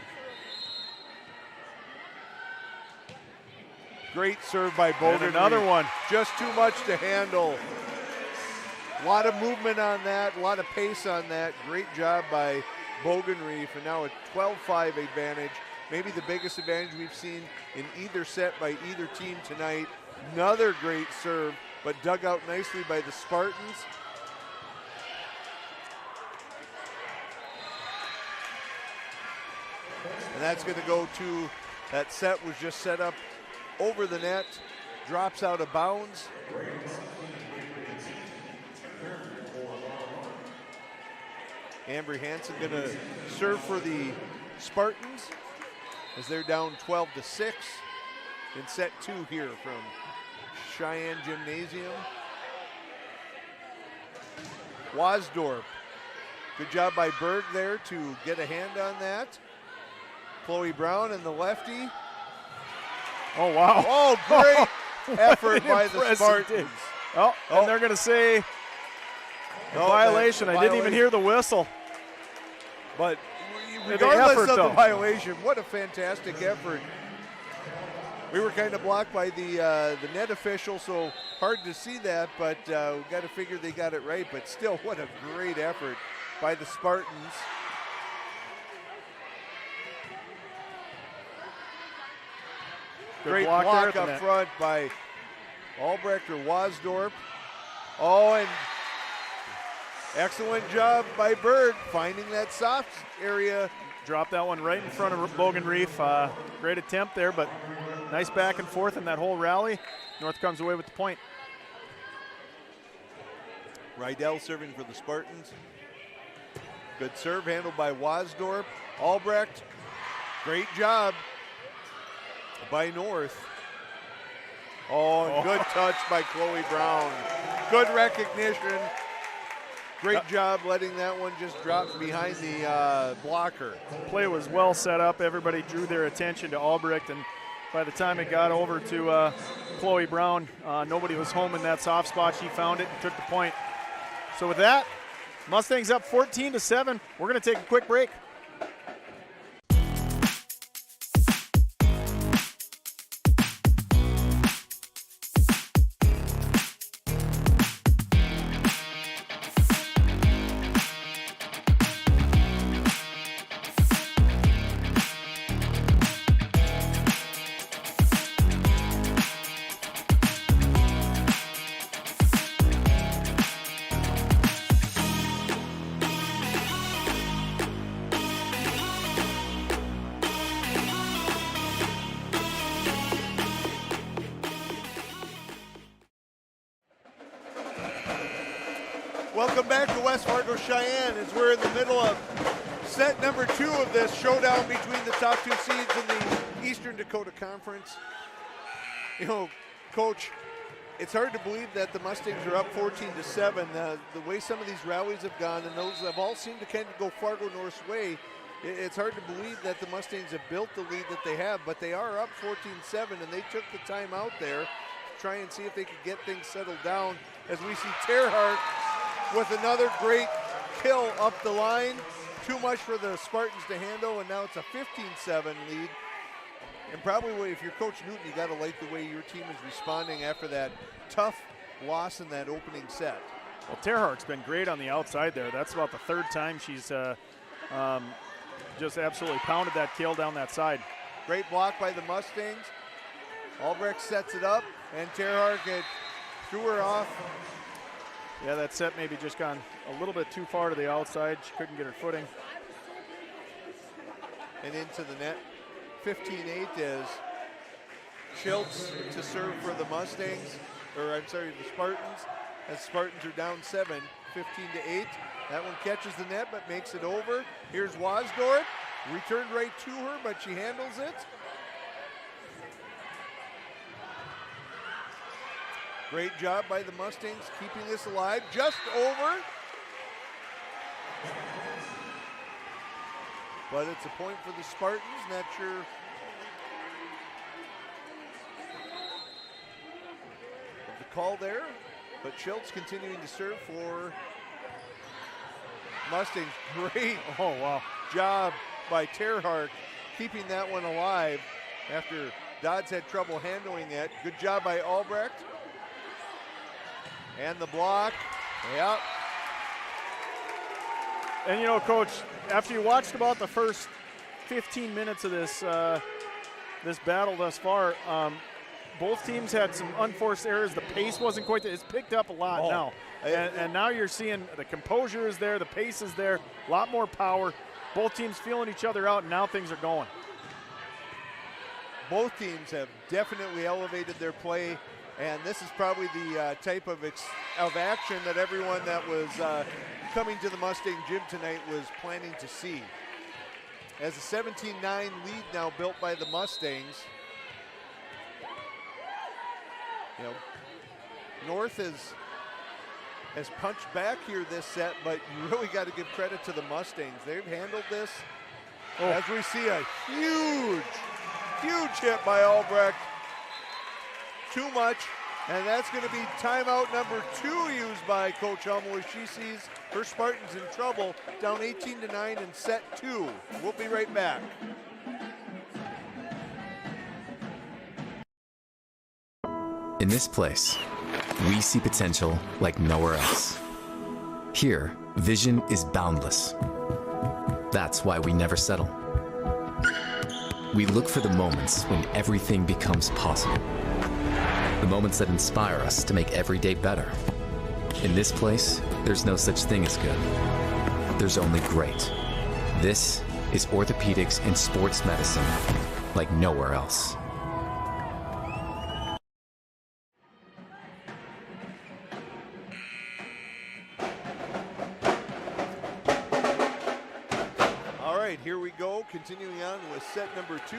Great serve by Bogenreef. Another one. Just too much to handle. A lot of movement on that, a lot of pace on that. Great job by Bogenreef, and now a 12-5 advantage. Maybe the biggest advantage we've seen in either set by either team tonight. Another great serve, but dug out nicely by the Spartans. And that's going to go to, that set was just set up over the net, drops out of bounds. Amber Hansen going to serve for the Spartans as they're down 12-6 in set 2 here from Sheyenne Gymnasium. Wasdorp, good job by Berg there to get a hand on that. Chloe Brown and the lefty. Oh, wow. Oh, great effort by the Spartans. Oh, and they're going to say violation. I didn't even hear the whistle. But regardless of the violation, what a fantastic effort. We were kind of blocked by the net official, so hard to see that, but we got to figure they got it right. But still, what a great effort by the Spartans. Great block up front by Albrecht or Wasdorp. Oh, and excellent job by Berg finding that soft area. Dropped that one right in front of Bogenreef. Great attempt there, but nice back and forth in that whole rally. North comes away with the point. Rydell serving for the Spartans. Good serve handled by Wasdorp. Albrecht, great job by North. Oh, good touch by Chloe Brown. Good recognition. Great job letting that one just drop behind the blocker. Play was well set up. Everybody drew their attention to Albrecht, and by the time it got over to Chloe Brown, nobody was home in that soft spot. She found it and took the point. So with that, Mustangs up 14-7. We're going to take a quick break. Welcome back to West Fargo Cheyenne as we're in the middle of set number 2 of this showdown between the top 2 seeds in the Eastern Dakota Conference. You know, Coach, it's hard to believe that the Mustangs are up 14-7. The way some of these rallies have gone, and those have all seemed to kind of go Fargo North's way, it's hard to believe that the Mustangs have built the lead that they have, but they are up 14-7, and they took the time out there to try and see if they could get things settled down, as we see Terhart with another great kill up the line. Too much for the Spartans to handle, and now it's a 15-7 lead. And probably if you're Coach Newton, you got to like the way your team is responding after that tough loss in that opening set. Well, Terhart's been great on the outside there. That's about the third time she's just absolutely pounded that kill down that side. Great block by the Mustangs. Albrecht sets it up, and Terhart threw her off. Yeah, that set maybe just gone a little bit too far to the outside. She couldn't get her footing. And into the net. 15-8 as Schultz to serve for the Mustangs, or I'm sorry, the Spartans. As Spartans are down 7, 15-8. That one catches the net but makes it over. Here's Wasdorf, returned right to her, but she handles it. Great job by the Mustangs keeping this alive, just over. But it's a point for the Spartans. Not sure of the call there, but Schultz continuing to serve for Mustangs. Great job by Terhart keeping that one alive after Dodds had trouble handling it. Good job by Albrecht. And the block, yep. And you know, Coach, after you watched about the first 15 minutes of this this battle thus far, both teams had some unforced errors. The pace wasn't quite there. It's picked up a lot now. And now you're seeing the composure is there, the pace is there, a lot more power. Both teams feeling each other out, and now things are going. Both teams have definitely elevated their play, and this is probably the type of action that everyone that was coming to the Mustang gym tonight was planning to see. As a 17-9 lead now built by the Mustangs. You know, North has punched back here this set, but you really got to give credit to the Mustangs. They've handled this. As we see a huge hit by Albrecht. Too much, and that's going to be timeout number 2 used by Coach Hummel as she sees her Spartans in trouble, down 18-9 in set 2. We'll be right back. In this place, we see potential like nowhere else. Here, vision is boundless. That's why we never settle. We look for the moments when everything becomes possible. The moments that inspire us to make every day better. In this place, there's no such thing as good. There's only great. This is orthopedics and sports medicine like nowhere else. All right, here we go. Continuing on with set number 2.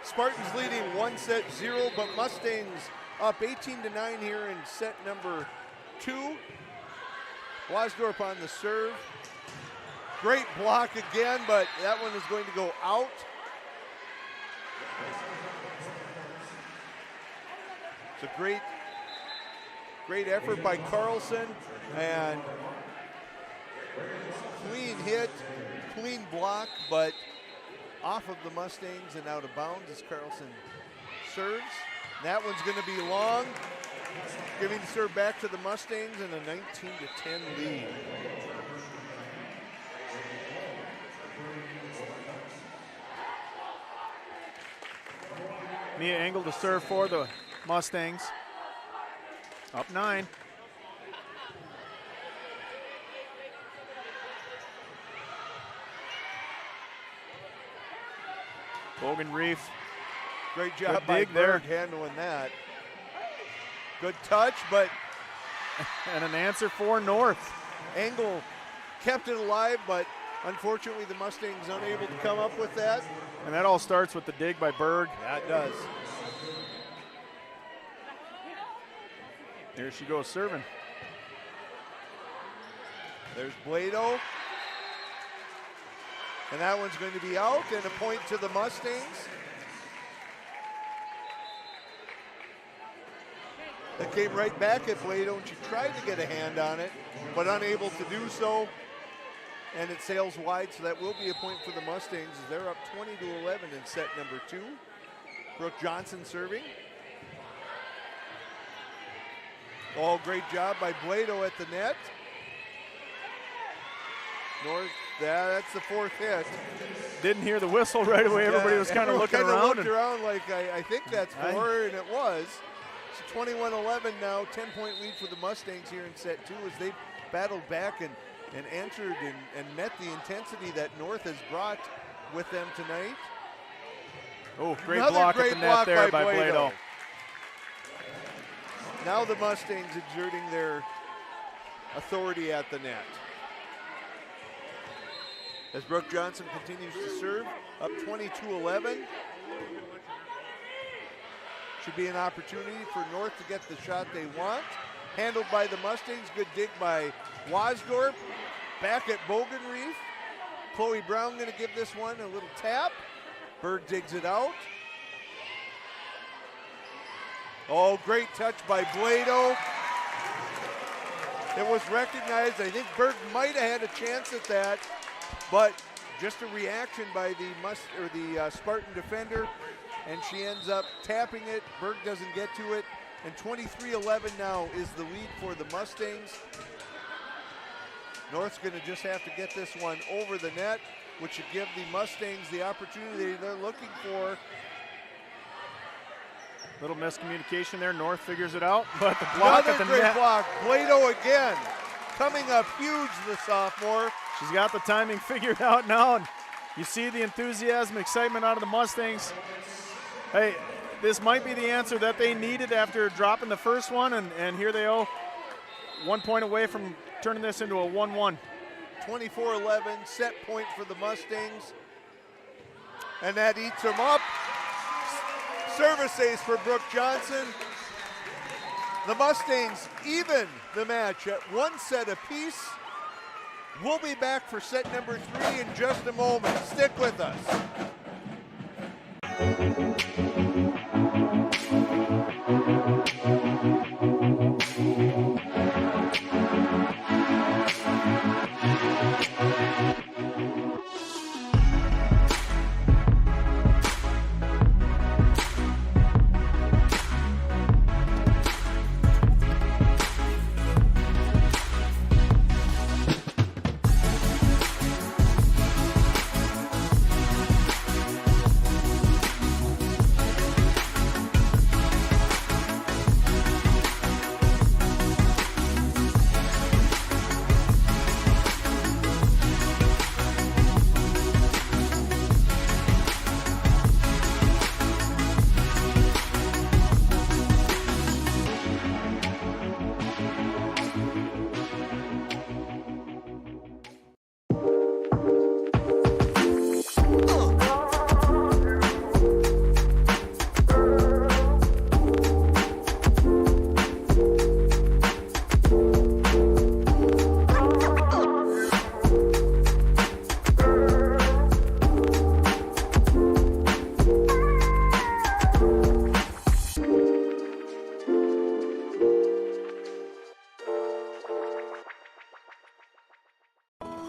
Spartans leading 1-0, but Mustangs up 18-9 here in set number 2. Wasdorf on the serve. Great block again, but that one is going to go out. It's a great effort by Carlson, and clean hit, clean block, but off of the Mustangs and out of bounds as Carlson serves. That one's going to be long, giving the serve back to the Mustangs in a 19-10 lead. Mia Engel to serve for the Mustangs. Up 9. Bogan Reef. Great job by Berg handling that. Good touch, but and an answer for North. Engel kept it alive, but unfortunately the Mustangs unable to come up with that. And that all starts with the dig by Berg. Yeah, it does. There she goes serving. There's Blado. And that one's going to be out, and a point to the Mustangs. That came right back at Blado, and she tried to get a hand on it, but unable to do so. And it sails wide, so that will be a point for the Mustangs as they're up 20-11 in set number 2. Brooke Johnson serving. Oh, great job by Blado at the net. North, that's the 4th hit. Didn't hear the whistle right away. Everybody was kind of looking around. Looked around like, I think that's 4, and it was. So 21-11 now, 10-point lead for the Mustangs here in set 2 as they've battled back and answered and met the intensity that North has brought with them tonight. Oh, great block at the net there by Blado. Now the Mustangs exerting their authority at the net. As Brooke Johnson continues to serve, up 22-11. Should be an opportunity for North to get the shot they want. Handled by the Mustangs, good dig by Wasdorp. Back at Bogenreef. Chloe Brown gonna give this one a little tap. Berg digs it out. Oh, great touch by Blado. It was recognized. I think Berg might have had a chance at that, but just a reaction by the Spartan defender, and she ends up tapping it. Berg doesn't get to it, and 23-11 now is the lead for the Mustangs. North's going to just have to get this one over the net, which should give the Mustangs the opportunity they're looking for. Little miscommunication there. North figures it out, but the block at the great net. block. Blado again, coming up huge, the sophomore. She's got the timing figured out now, and you see the enthusiasm, excitement out of the Mustangs. Hey, this might be the answer that they needed after dropping the first one, and here they are, 1 point away from turning this into a 1-1. 24-11, set point for the Mustangs. And that eats them up. Service ace for Brooke Johnson. The Mustangs even the match at 1 set apiece. We'll be back for set number 3 in just a moment. Stick with us.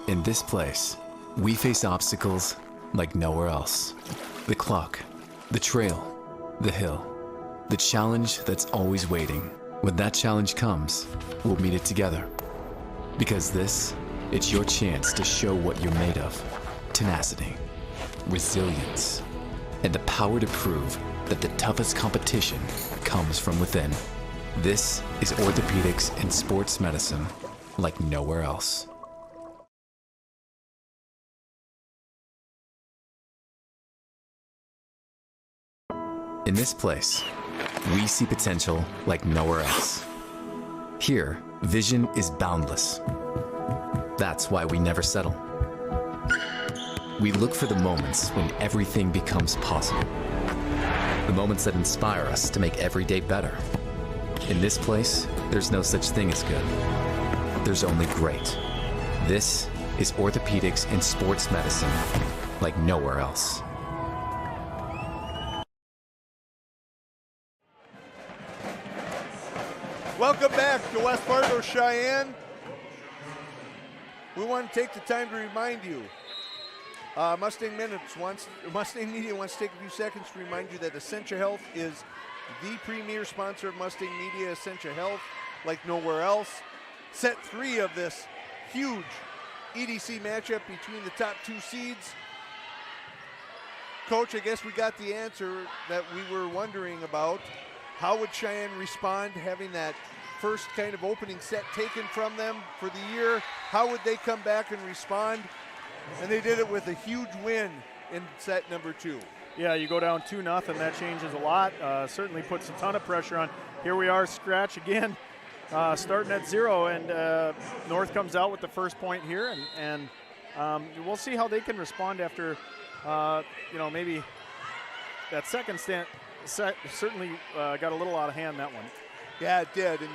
In this place, we face obstacles like nowhere else. The clock, the trail, the hill, the challenge that's always waiting. When that challenge comes, we'll meet it together. Because it's your chance to show what you're made of. Tenacity, resilience, and the power to prove that the toughest competition comes from within. This is orthopedics and sports medicine like nowhere else. In this place, we see potential like nowhere else. Here, vision is boundless. That's why we never settle. We look for the moments when everything becomes possible. The moments that inspire us to make every day better. In this place, there's no such thing as good. There's only great. This is orthopedics and sports medicine like nowhere else. Welcome back to West Fargo Cheyenne. We want to take the time to remind you, Mustang Media wants to take a few seconds to remind you that Essentia Health is the premier sponsor of Mustang Media. Essentia Health, like nowhere else. Set 3 of this huge EDC matchup between the top 2 seeds. Coach, I guess we got the answer that we were wondering about. How would Cheyenne respond having that first kind of opening set taken from them for the year? How would they come back and respond? And they did it with a huge win in set number 2. Yeah, you go down 2-0, that changes a lot. Certainly puts a ton of pressure on. Here we are, scratch again, starting at 0, and North comes out with the first point here, and we'll see how they can respond after, maybe that second set certainly got a little out of hand, that one. Yeah, it did, and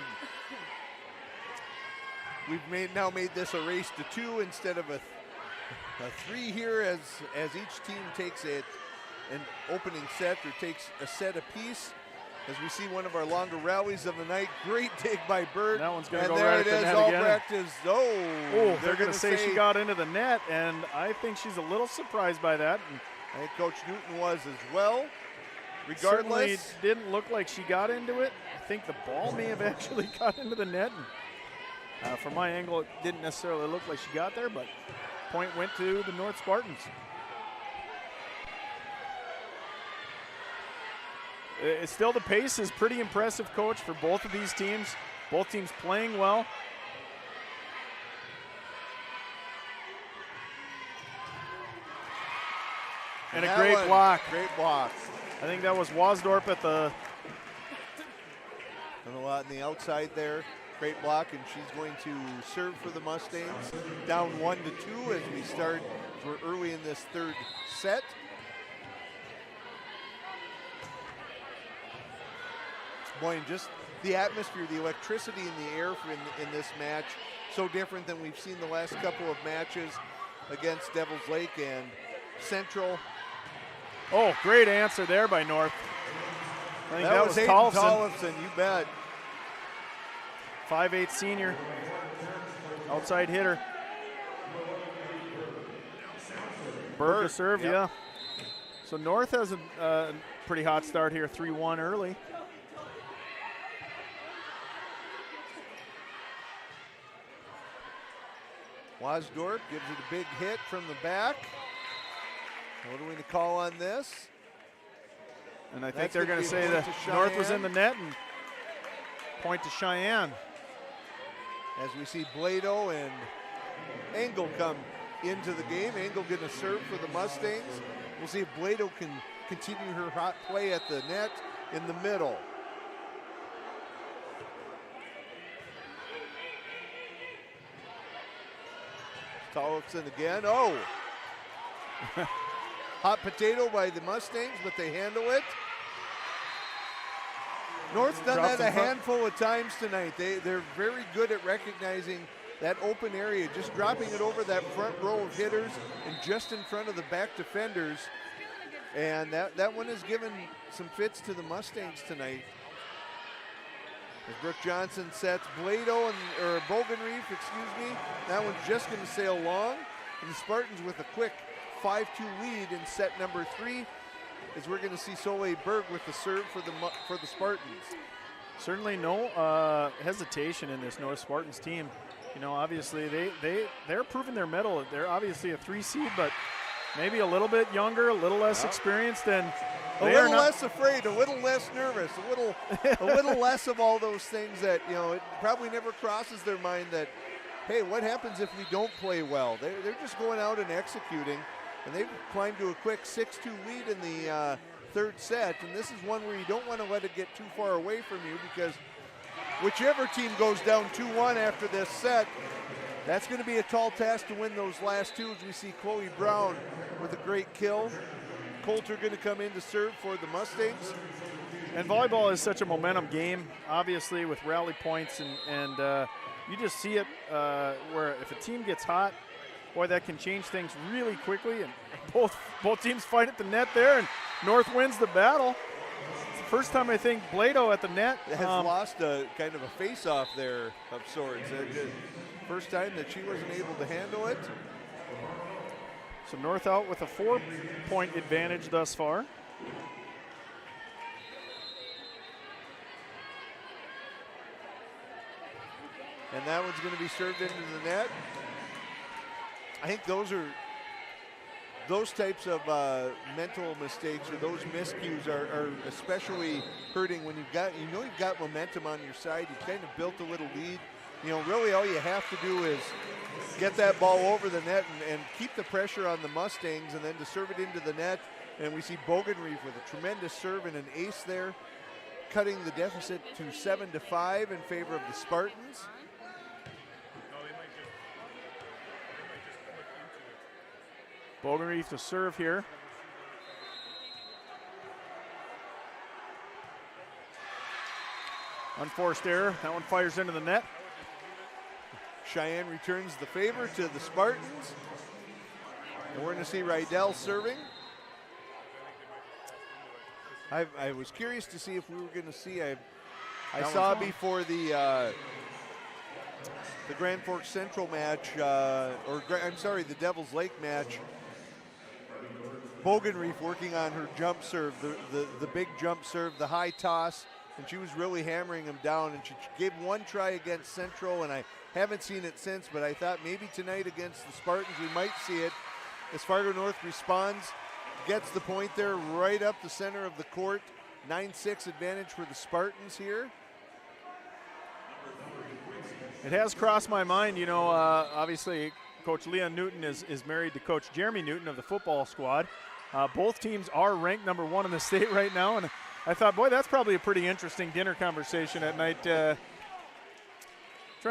we've now made this a race to 2 instead of a 3 here as each team takes an opening set or takes a set apiece. As we see one of our longer rallies of the night, great dig by Bird. That one's going to and go there right it at is. the net Albrecht again. They're going to say she got into the net, and I think she's a little surprised by that. I think Coach Newton was as well. Regardless, certainly didn't look like she got into it. I think the ball may have actually got into the net. And, from my angle, it didn't necessarily look like she got there, but point went to the North Spartans. It's still, the pace is pretty impressive, Coach, for both of these teams. Both teams playing well. And a great block. Great block. I think that was Wasdorp at the... And a lot on the outside there. Great block, and she's going to serve for the Mustangs. Down 1-2 as we start. We're early in this third set. Boy, and just the atmosphere, the electricity in the air in this match, so different than we've seen the last couple of matches against Devils Lake and Central. Oh, great answer there by North. I think that was Tollefson, you bet. 5'8" senior, outside hitter. Berg to serve, yep. Yeah. So North has a pretty hot start here, 3-1 early. Wasdorp gives it a big hit from the back. What are we going to call on this? And I think they're going to say that North was in the net and point to Cheyenne. As we see Blado and Engel come into the game. Engel going to serve for the Mustangs. We'll see if Blado can continue her hot play at the net in the middle. Tollefson again. Oh! Hot potato by the Mustangs, but they handle it. North's done that a handful of times tonight. They're very good at recognizing that open area, just dropping it over that front row of hitters and just in front of the back defenders. And that one has given some fits to the Mustangs tonight. As Brooke Johnson sets Blado or Bogenreef, that one's just going to sail long. And the Spartans with a quick 5-2 lead in set number 3, as we're going to see Soleil Berg with the serve for the Spartans. Certainly no hesitation in this North Spartans team. You know, obviously they're proving their mettle. They're obviously a 3 seed, but maybe a little bit younger, a little less experienced, and a little less afraid, a little less nervous, a little less of all those things that, you know, it probably never crosses their mind that, hey, what happens if we don't play well? They're just going out and executing, and they've climbed to a quick 6-2 lead in the third set, and this is one where you don't want to let it get too far away from you, because whichever team goes down 2-1 after this set, that's going to be a tall task to win those last two. As we see Chloe Brown with a great kill. Coulter going to come in to serve for the Mustangs. And volleyball is such a momentum game, obviously, with rally points, and you just see it where if a team gets hot, boy, that can change things really quickly. And both teams fight at the net there, and North wins the battle. It's the first time I think Blado at the net has lost a kind of a face-off there of sorts. First time that she wasn't able to handle it. So North out with a 4-point advantage thus far. And that one's going to be served into the net. I think those types of mental mistakes or those miscues are especially hurting when you've got momentum on your side. You've kind of built a little lead. Really all you have to do is get that ball over the net and keep the pressure on the Mustangs, and then to serve it into the net. And we see Bogenreef with a tremendous serve and an ace there, cutting the deficit to 7-5 in favor of the Spartans. Bogenreef to serve here. Unforced error. That one fires into the net. Sheyenne returns the favor to the Spartans. And we're going to see Rydell serving. I was curious to see if we were going to see. I saw before the Grand Forks Central match, the Devil's Lake match, Bogenreef working on her jump serve, the big jump serve, the high toss, and she was really hammering him down, and she gave one try against Central, and I haven't seen it since, but I thought maybe tonight against the Spartans we might see it as Fargo North responds, gets the point there right up the center of the court. 9-6 advantage for the Spartans here. It has crossed my mind, obviously Coach Leon Newton is married to Coach Jeremy Newton of the football squad. Both teams are ranked number 1 in the state right now, and I thought, boy, that's probably a pretty interesting dinner conversation at night, trying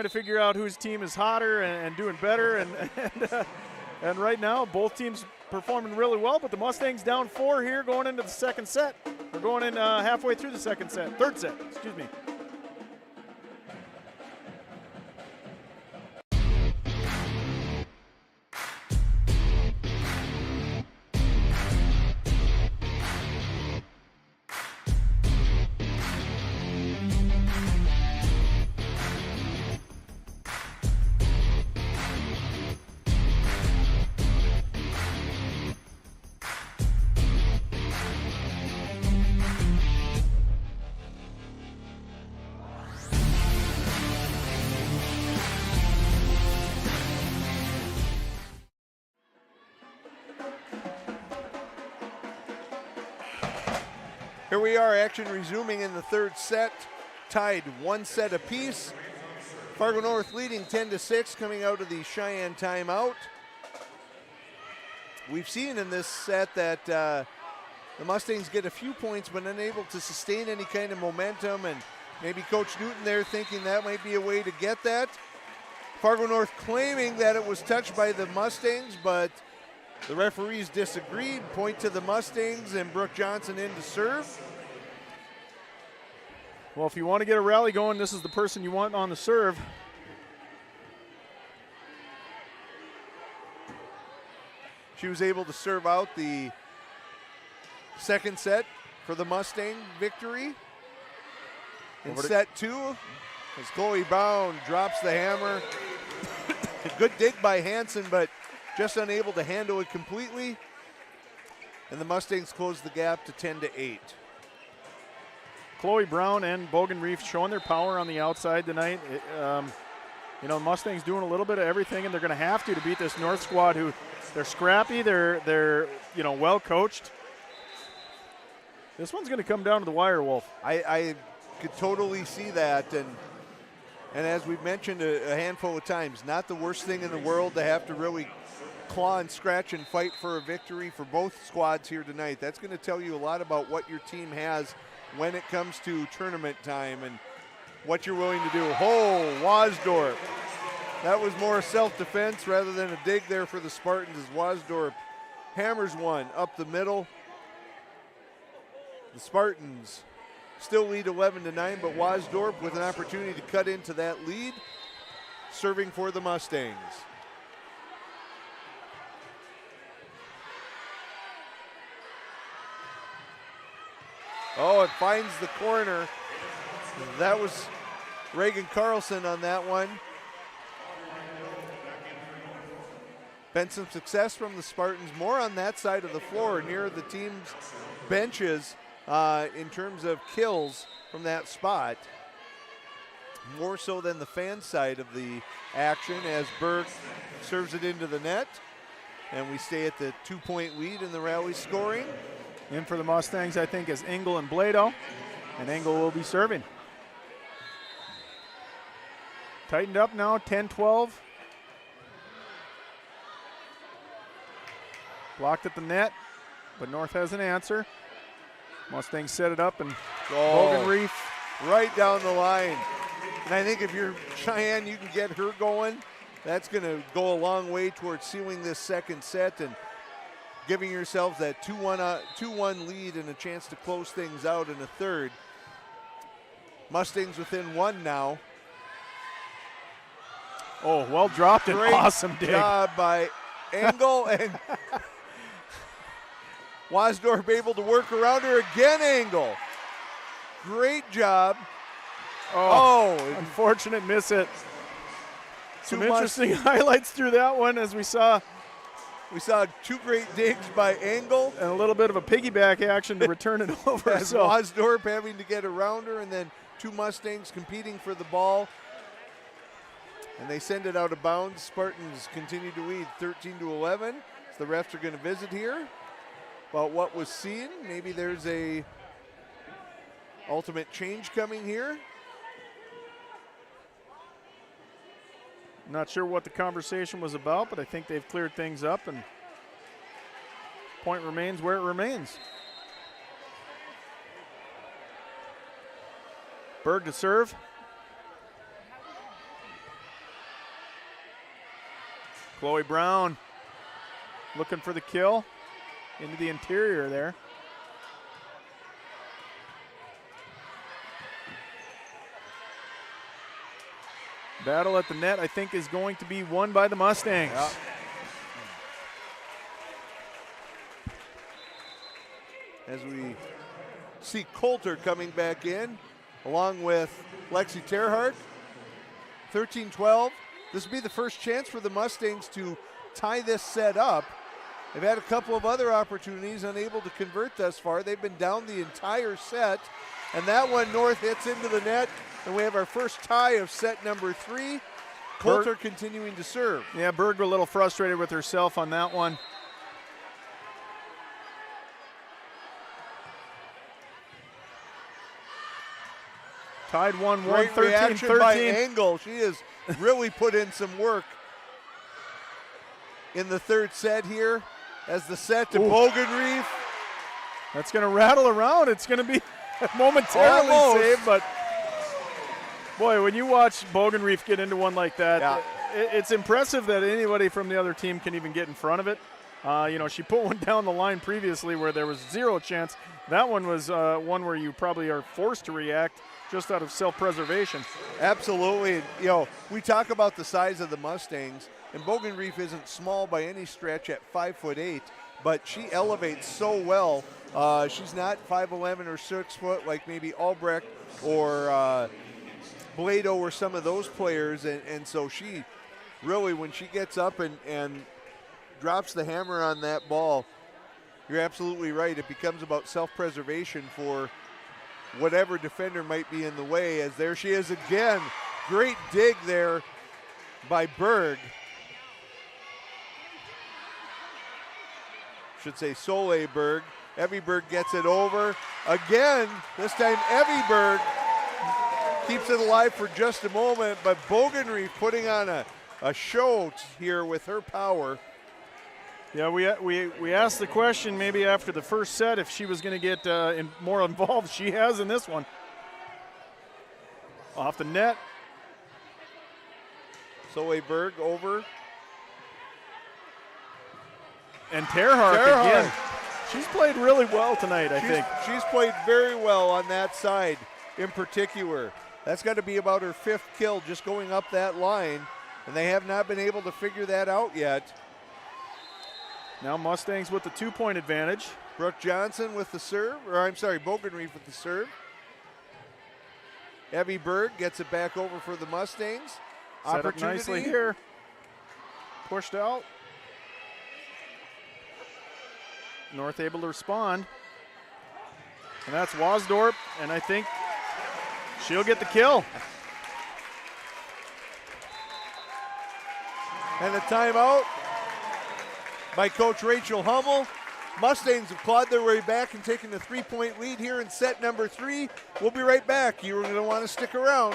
to figure out whose team is hotter and doing better, and right now both teams performing really well, but the Mustangs down 4 here going into the second set. We're going in halfway through the third set, excuse me. Here we are, action resuming in the third set, tied 1 set apiece. Fargo North leading 10-6 coming out of the Sheyenne timeout. We've seen in this set that the Mustangs get a few points but unable to sustain any kind of momentum, and maybe Coach Newton there thinking that might be a way to get that. Fargo North claiming that it was touched by the Mustangs, but the referees disagreed, point to the Mustangs, and Brooke Johnson in to serve. Well, if you want to get a rally going, this is the person you want on the serve. She was able to serve out the second set for the Mustang victory. In set 2, as Chloe Brown drops the hammer. A good dig by Hansen, but just unable to handle it completely. And the Mustangs close the gap to 10-8. Chloe Brown and Bogenreef showing their power on the outside tonight. The Mustangs doing a little bit of everything, and they're going to have to beat this North squad who they're scrappy, they're well coached. This one's going to come down to the wire, Wolf. I could totally see that, and as we've mentioned a handful of times, not the worst thing in the world to have to really claw and scratch and fight for a victory for both squads here tonight. That's going to tell you a lot about what your team has when it comes to tournament time and what you're willing to do. Oh, Wasdorp. That was more self-defense rather than a dig there for the Spartans as Wasdorp hammers one up the middle. The Spartans still lead 11-9, but Wasdorp with an opportunity to cut into that lead, serving for the Mustangs. Oh, it finds the corner. That was Reagan Carlson on that one. Been some success from the Spartans, more on that side of the floor, near the team's benches in terms of kills from that spot. More so than the fan side of the action as Berg serves it into the net. And we stay at the 2-point lead in the rally scoring. In for the Mustangs, I think, is Engel and Blado, and Engel will be serving. Tightened up now, 10-12. Blocked at the net, but North has an answer. Mustangs set it up, and Bogan Reef right down the line. And I think if you're Cheyenne, you can get her going. That's going to go a long way towards sealing this second set and giving yourselves that 2-1 lead and a chance to close things out in a third. Mustangs within one now. Oh, well dropped and awesome dig. Great job by Engel, and Wasdorp able to work around her again. Engel, great job. Oh, unfortunate miss hit. Some interesting highlights through that one as we saw. We saw two great digs by Engel. And a little bit of a piggyback action to return it over. As Wasdorp having to get around her, and then two Mustangs competing for the ball. And they send it out of bounds. Spartans continue to lead 13-11. So the refs are going to visit here about what was seen. Maybe there's a ultimate change coming here. Not sure what the conversation was about, but I think they've cleared things up, and point remains where it remains. Berg to serve. Chloe Brown looking for the kill into the interior there. Battle at the net, I think, is going to be won by the Mustangs. Yeah. As we see Coulter coming back in, along with Lexi Terhart. 13-12. This will be the first chance for the Mustangs to tie this set up. They've had a couple of other opportunities, unable to convert thus far. They've been down the entire set, and that one North hits into the net, and we have our first tie of set number 3. Coulter continuing to serve. Yeah, Berg a little frustrated with herself on that one. Tied 1-1, Great 13-13. reaction by Engel. She has really put in some work in the third set here as the set to Bogan Reef. That's going to rattle around. It's going to be momentarily Almost. saved, but boy, when you watch Bogan Reef get into one like that, it's impressive that anybody from the other team can even get in front of it. You know, she put one down the line previously where there was zero chance. That one was one where you probably are forced to react just out of self-preservation. Absolutely. You know, we talk about the size of the Mustangs, and Bogan Reef isn't small by any stretch at 5'8", but she elevates so well. She's not 5'11" or 6 foot like maybe Albrecht or Blado or some of those players, and so she really, when she gets up and drops the hammer on that ball, you're absolutely right. It becomes about self-preservation for whatever defender might be in the way, as there she is again. Great dig there by Berg. Should say Soleil Berg. Evie Berg gets it over. Again, this time Evie Berg keeps it alive for just a moment, but Bogan Reef putting on a show here with her power. Yeah, we asked the question maybe after the first set if she was going to get more involved. She has in this one. Off the net. Soleil Berg over. And Terhart again. She's played really well tonight, I think. She's played very well on that side in particular. That's got to be about her 5th kill just going up that line, and they have not been able to figure that out yet. Now Mustangs with the 2-point advantage. Brooke Johnson with the serve, or I'm sorry, Bogenreef with the serve. Evie Berg gets it back over for the Mustangs. Set up nicely here. Pushed out. North able to respond. And that's Wasdorp, and I think she'll get the kill. And a timeout by Coach Rachel Hummel. Mustangs have clawed their way back and taken a 3-point lead here in set number 3. We'll be right back. You're going to want to stick around.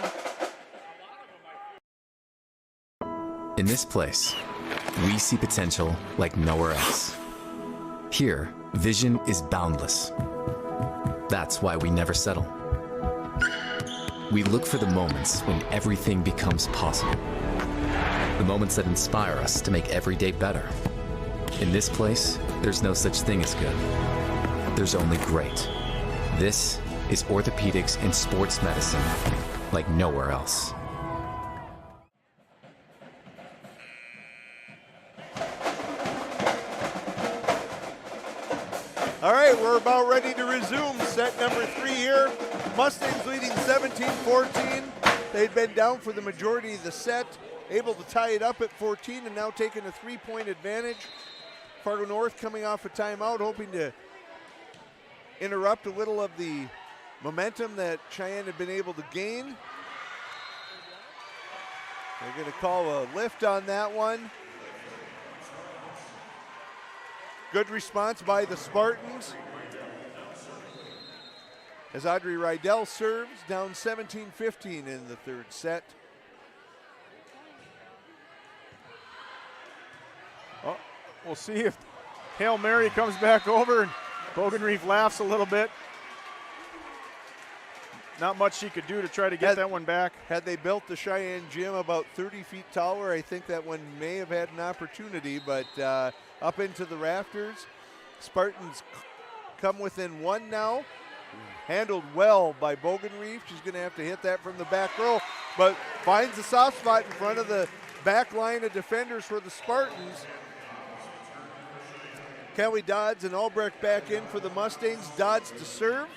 In this place, we see potential like nowhere else. Here, vision is boundless. That's why we never settle. We look for the moments when everything becomes possible. The moments that inspire us to make every day better. In this place, there's no such thing as good. There's only great. This is orthopedics and sports medicine like nowhere else. All right, we're about ready to resume set number 3 here. Mustangs leading 17-14. They'd been down for the majority of the set, able to tie it up at 14 and now taking a 3-point advantage. Fargo North coming off a timeout, hoping to interrupt a little of the momentum that Sheyenne had been able to gain. They're going to call a lift on that one. Good response by the Spartans. As Audrey Rydell serves, down 17-15 in the 3rd set. Oh, we'll see if Hail Mary comes back over and Bogenreef laughs a little bit. Not much she could do to try to get that one back. Had they built the Sheyenne gym about 30 feet taller, I think that one may have had an opportunity, but up into the rafters. Spartans come within 1 now. Handled well by Bogenreef. She's going to have to hit that from the back row, but finds the soft spot in front of the back line of defenders for the Spartans. Kelly Dodds and Albrecht back in for the Mustangs. Dodds to serve.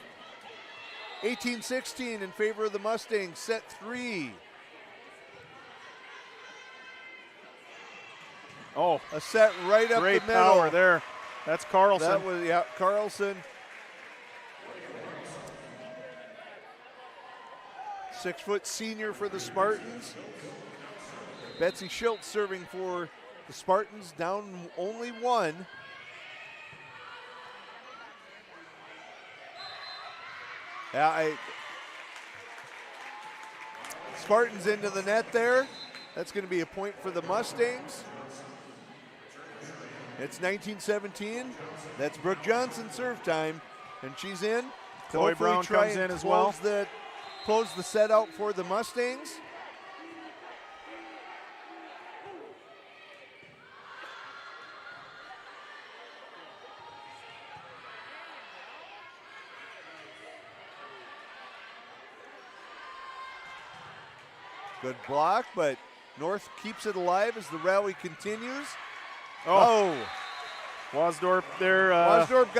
18-16 in favor of the Mustangs, set 3. Oh, a set right up the middle. Great power there. That's Carlson. That was, yeah, Carlson. 6-foot senior for the Spartans. Betsy Schultz serving for the Spartans, down only 1. Spartans into the net there. That's going to be a point for the Mustangs. It's 19-17. That's Brooke Johnson serve time, and she's in. Chloe Brown comes in as well. Close the set out for the Mustangs. Good block, but North keeps it alive as the rally continues. Oh. Wasdorp there. Wasdorp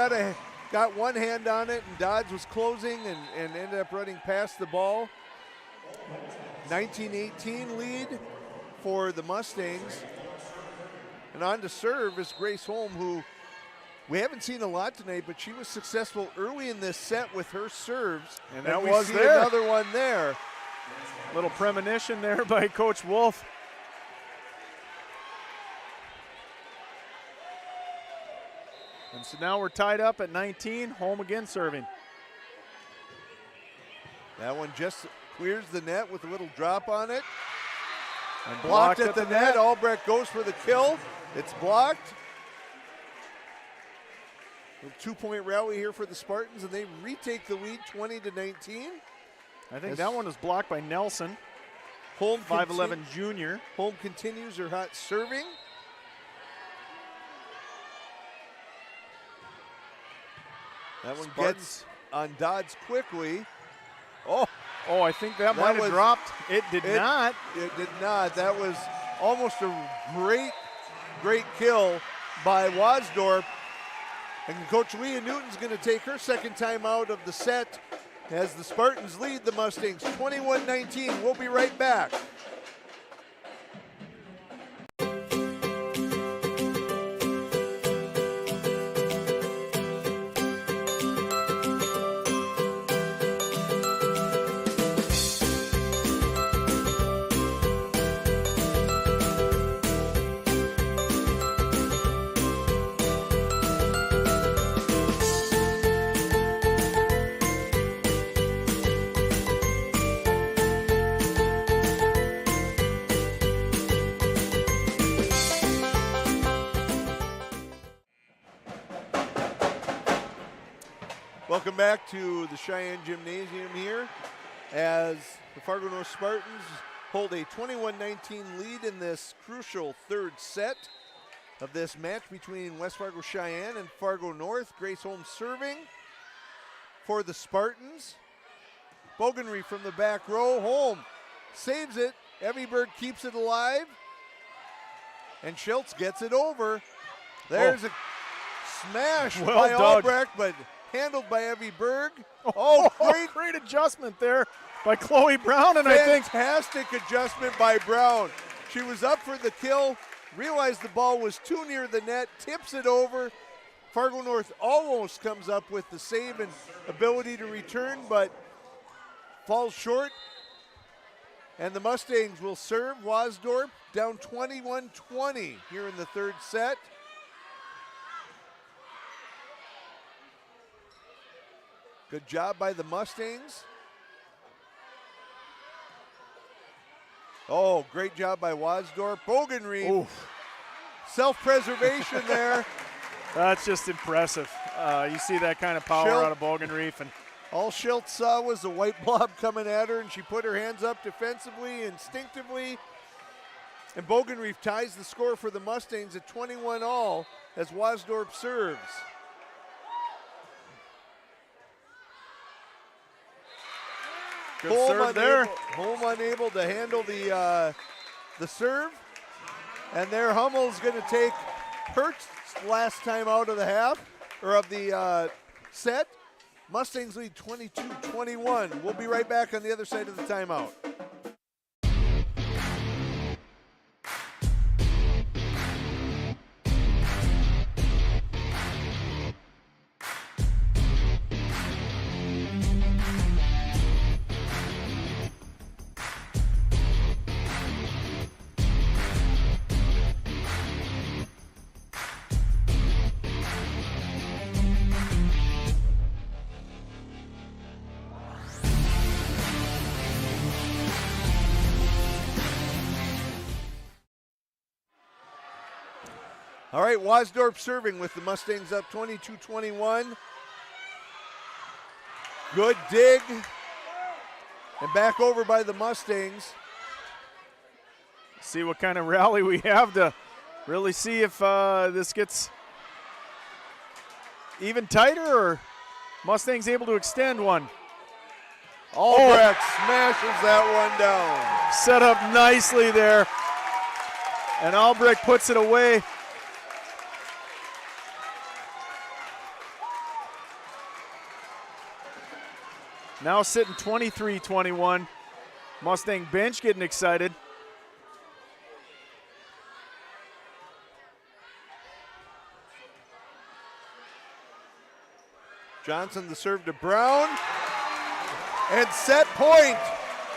got one hand on it, and Dodds was closing and ended up running past the ball. 19-18 lead for the Mustangs. And on to serve is Grace Holm, who we haven't seen a lot tonight, but she was successful early in this set with her serves. And that we was see there. Another one there. Little premonition there by Coach Wolf. And so now we're tied up at 19. Holm again serving. That one just clears the net with a little drop on it. And blocked at the net. Albrecht goes for the kill. It's blocked. A 2-point rally here for the Spartans, and they retake the lead 20-19. I think that one was blocked by Nelson. Holm 5'11" junior. Holm continues her hot serving. That one Spartans. gets on Dodds quickly. Oh, I think that might have was- dropped. It did not. It did not. That was almost a great kill by Wasdorp. And Coach Leah Newton's going to take her second time out of the set as the Spartans lead the Mustangs 21-19. We'll be right back. Welcome back to the Sheyenne Gymnasium here as the Fargo North Spartans hold a 21-19 lead in this crucial third set of this match between West Fargo Cheyenne and Fargo North. Grace Holmes serving for the Spartans. Bogenry from the back row. Holm saves it. Evieberg keeps it alive. And Schultz gets it over. There's a smash Well by done. Albrecht, but handled by Evieberg. Oh, Great adjustment there by Chloe Brown, and I think fantastic adjustment by Brown. She was up for the kill, realized the ball was too near the net, tips it over. Fargo North almost comes up with the save and ability to return, but falls short. And the Mustangs will serve. Wasdorp down 21-20 here in the third set. Good job by the Mustangs. Oh, great job by Wasdorp. Bogenrief, self-preservation there. that's just impressive. You see that kind of power Schilt. out of Bogenrief, and All Schultz saw was a white blob coming at her, and she put her hands up defensively, instinctively. And Bogenrief ties the score for the Mustangs at 21-all as Wasdorp serves. good serve there. Holm unable to handle the serve. And there Hummel's going to take her last time out of the half, or of the set. Mustangs lead 22-21. We'll be right back on the other side of the timeout. All right, Wasdorp serving with the Mustangs up 22-21. Good dig. And back over by the Mustangs. See what kind of rally we have to really see if this gets even tighter, or Mustangs able to extend one. Albrecht smashes that one down. Set up nicely there, and Albrecht puts it away. Now sitting 23-21. Mustang bench getting excited. Johnson the serve to Brown. And set point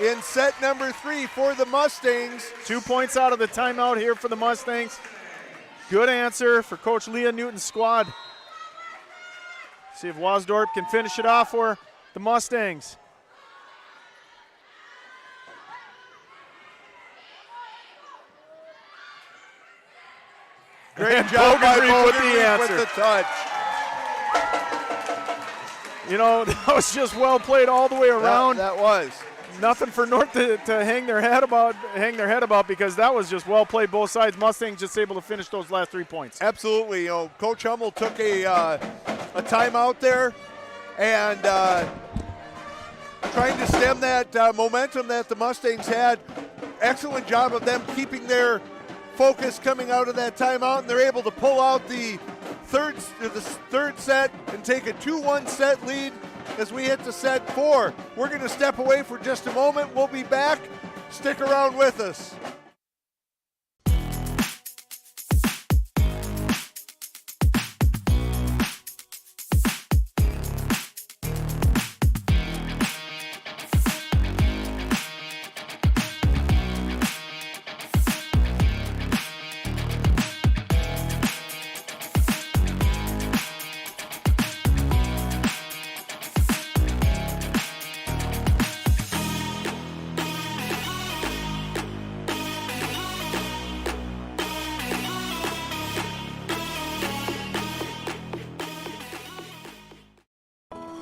in set number 3 for the Mustangs. 2 points out of the timeout here for the Mustangs. Good answer for Coach Leah Newton's squad. See if Wasdorp can finish it off for the Mustangs. Great job by Bogenrief with the Bogenrief answer. with the touch. You know, that was just well played all the way around. That was. Nothing for North to hang their head about because that was just well played both sides. Mustangs just able to finish those last 3 points. Absolutely. You know, Coach Hummel took a timeout there, and trying to stem that momentum that the Mustangs had. Excellent job of them keeping their focus coming out of that timeout, and they're able to pull out the third set and take a 2-1 set lead as we hit to set 4. We're going to step away for just a moment. We'll be back. Stick around with us.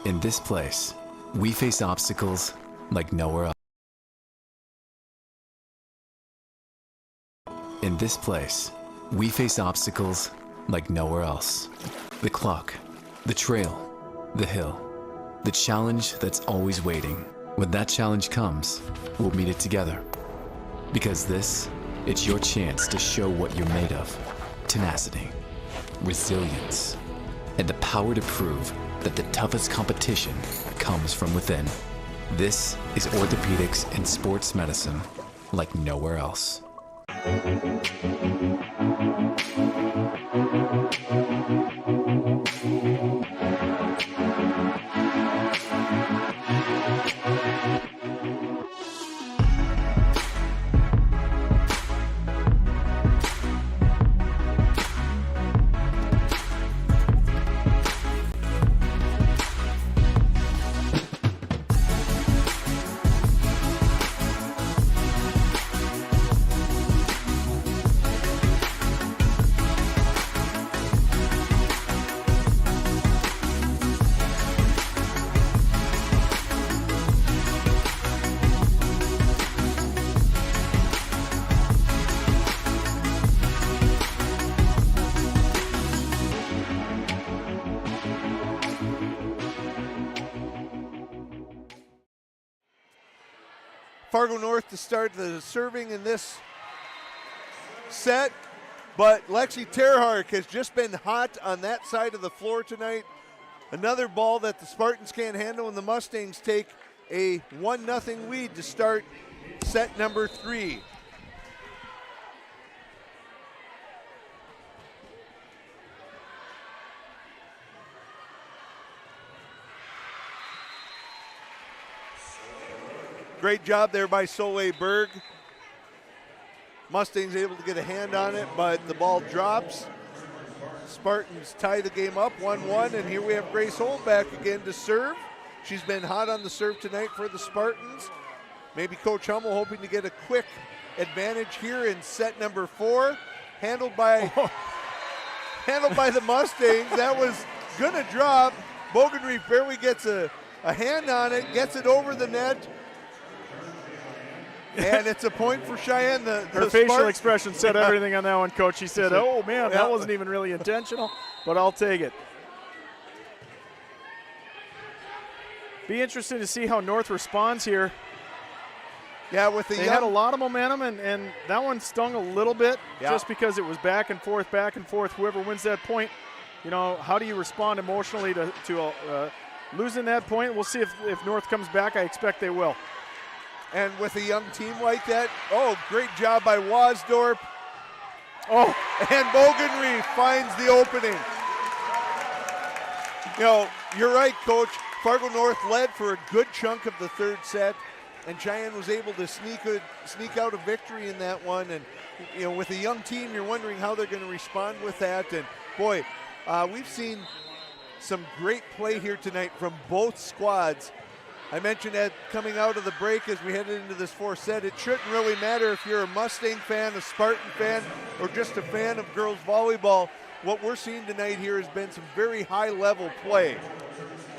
In this place, we face obstacles like nowhere else. In this place, we face obstacles like nowhere else. The clock, the trail, the hill, the challenge that's always waiting. When that challenge comes, we'll meet it together. Because this, it's your chance to show what you're made of. Tenacity, resilience, and the power to prove that the toughest competition comes from within. This is orthopedics and sports medicine like nowhere else. Fargo North to start the serving in this set, but Lexi Terhark has just been hot on that side of the floor tonight. Another ball that the Spartans can't handle, and the Mustangs take a 1-0 lead to start set number 3. Great job there by Soleil Berg. Mustangs able to get a hand on it, but the ball drops. Spartans tie the game up 1-1, and here we have Grace Holt back again to serve. She's been hot on the serve tonight for the Spartans. Maybe Coach Hummel hoping to get a quick advantage here in set number 4. Handled by the Mustangs. That was gonna drop. Bogenreef barely gets a hand on it, gets it over the net. And it's a point for Sheyenne. Her facial expression said everything on that one, Coach. She said, oh, man, that wasn't even really intentional, but I'll take it. Be interested to see how North responds here. Yeah, they had a lot of momentum, and that one stung a little bit just because it was back and forth, back and forth. Whoever wins that point, you know, how do you respond emotionally to losing that point? We'll see if North comes back. I expect they will. And with a young team like that, great job by Wasdorp. And Bogenreef finds the opening. You know, you're right, Coach. Fargo North led for a good chunk of the third set, and Cheyenne was able to sneak out a victory in that one. And, you know, with a young team, you're wondering how they're going to respond with that. And, boy, we've seen some great play here tonight from both squads. I mentioned that coming out of the break as we headed into this fourth set, it shouldn't really matter if you're a Mustang fan, a Spartan fan, or just a fan of girls volleyball. What we're seeing tonight here has been some very high-level play.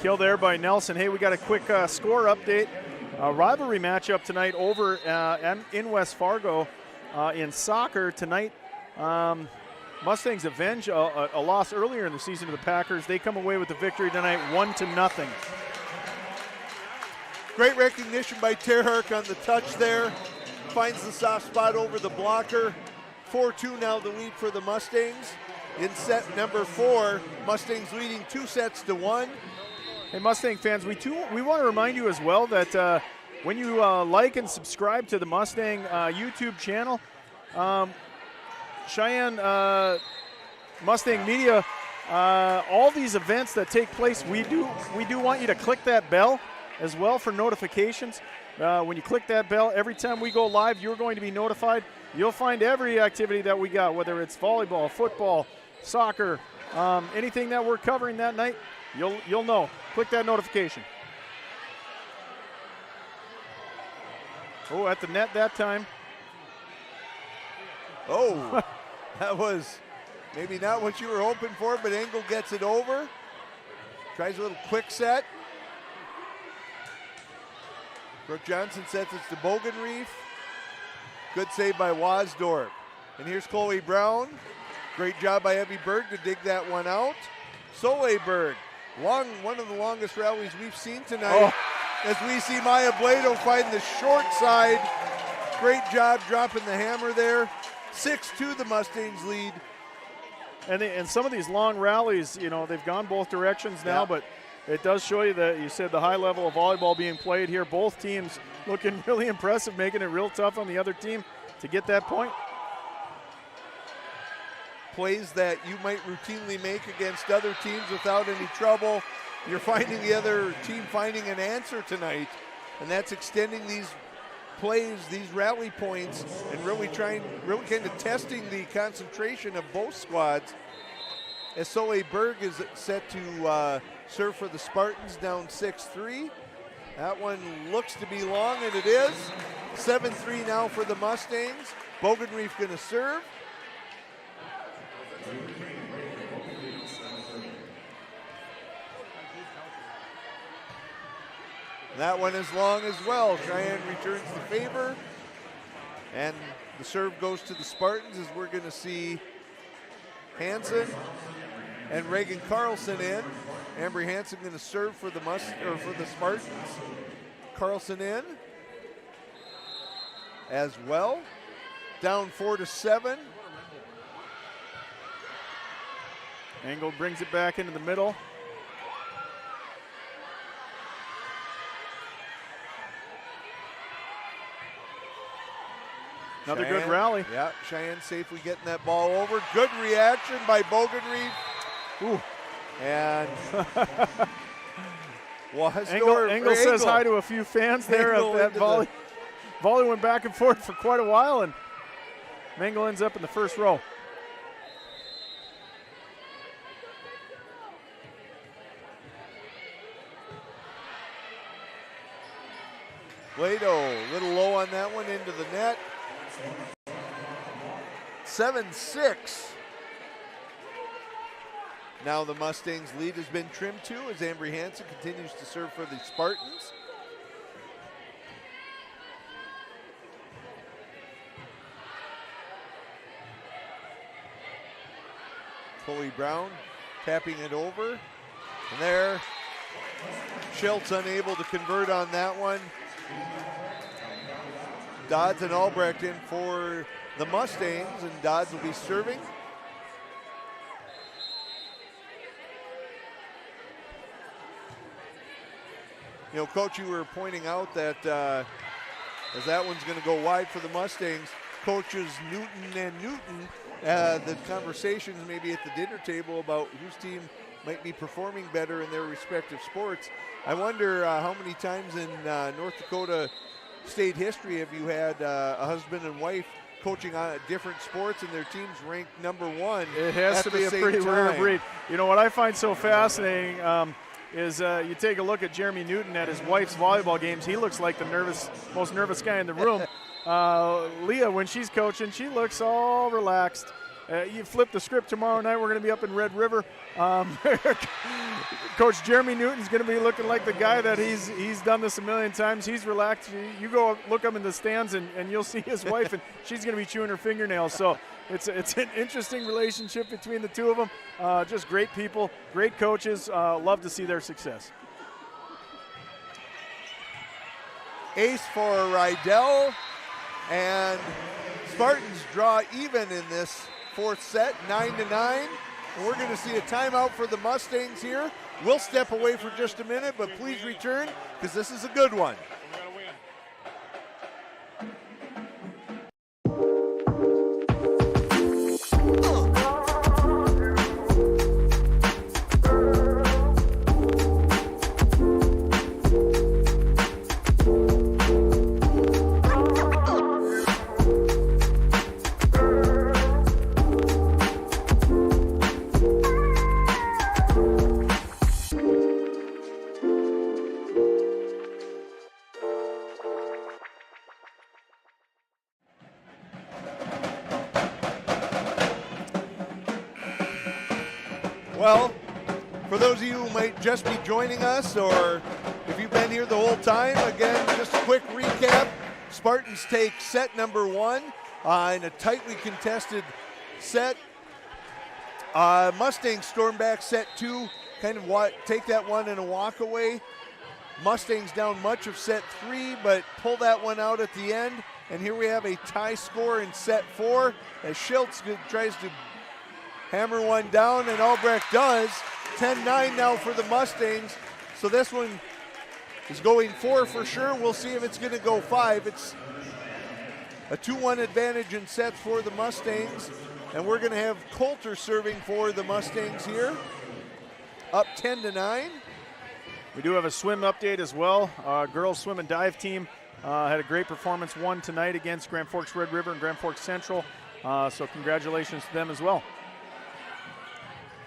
Kill there by Nelson. Hey, we got a quick score update. Rivalry matchup tonight over in West Fargo in soccer tonight. Mustangs avenge a loss earlier in the season to the Packers. They come away with the victory tonight, 1-0. Great recognition by Terhark on the touch there. Finds the soft spot over the blocker. 4-2 now the lead for the Mustangs. In set number 4, Mustangs leading 2-1. Hey, Mustang fans, we want to remind you as well that when you like and subscribe to the Mustang YouTube channel, Sheyenne Mustang Media, all these events that take place, we do want you to click that bell as well for notifications. When you click that bell, every time we go live, you're going to be notified. You'll find every activity that we got, whether it's volleyball, football, soccer, anything that we're covering that night, you'll know. Click that notification. Oh, at the net that time. Oh, that was maybe not what you were hoping for, but Engel gets it over. Tries a little quick set. Brooke Johnson sets it to Bogenreef. Good save by Wasdorp. And here's Chloe Brown. Great job by Evie Berg to dig that one out. Soleberg, one of the longest rallies we've seen tonight. As we see Maya Blado find the short side. Great job dropping the hammer there. 6-2 the Mustangs lead. And some of these long rallies, they've gone both directions now, but it does show you that you said the high level of volleyball being played here. Both teams looking really impressive, making it real tough on the other team to get that point. Plays that you might routinely make against other teams without any trouble. You're finding the other team finding an answer tonight, and that's extending these plays, these rally points, and really kind of testing the concentration of both squads. As Soleil Berg is set to serve for the Spartans, down 6-3. That one looks to be long, and it is. 7-3 now for the Mustangs. Bogenreef going to serve. That one is long as well. Cheyenne returns the favor. And the serve goes to the Spartans as we're going to see Hansen and Reagan Carlson in. Ambry Hansen going to serve for the Spartans. Carlson in as well. Down 4-7. Engel brings it back into the middle. Another Cheyenne, good rally. Yeah, Cheyenne safely getting that ball over. Good reaction by Bogenreef. Ooh. And Engel says hi to a few fans there of that volley. Volley went back and forth for quite a while, and Mengel ends up in the first row. Blado, a little low on that one, into the net. 7-6. Now the Mustangs' lead has been trimmed to as Ambry Hansen continues to serve for the Spartans. Chloe Brown tapping it over. And there, Schultz unable to convert on that one. Dodds and Albrecht in for the Mustangs, and Dodds will be serving. Coach, you were pointing out that as that one's going to go wide for the Mustangs, coaches Newton and Newton, the conversations maybe at the dinner table about whose team might be performing better in their respective sports. I wonder how many times in North Dakota state history have you had a husband and wife coaching on different sports and their teams ranked #1? It has to be a pretty rare breed. What I find so fascinating is you take a look at Jeremy Newton at his wife's volleyball games. He looks like the most nervous guy in the room. Leah, when she's coaching, she looks all relaxed. You flip the script tomorrow night, we're going to be up in Red River. Coach Jeremy Newton's going to be looking like the guy that he's done this a million times. He's relaxed. You go look up in the stands and you'll see his wife, and she's going to be chewing her fingernails. So It's an interesting relationship between the two of them. Just great people, great coaches. Love to see their success. Ace for Rydell, and Spartans draw even in this fourth set, 9-9. And we're going to see a timeout for the Mustangs here. We'll step away for just a minute, but please return because this is a good one. Well, for those of you who might just be joining us, or if you've been here the whole time, again, just a quick recap. Spartans take set number one in a tightly contested set. Mustangs storm back set two, kind of take that one in a walk away. Mustangs down much of set three, but pull that one out at the end. And here we have a tie score in set four as Schultz tries to hammer one down, and Albrecht does. 10-9 now for the Mustangs. So this one is going four for sure. We'll see if it's going to go five. It's a 2-1 advantage in sets for the Mustangs. And we're going to have Coulter serving for the Mustangs here. Up 10-9. We do have a swim update as well. Girls swim and dive team had a great performance, won tonight against Grand Forks Red River and Grand Forks Central. So congratulations to them as well.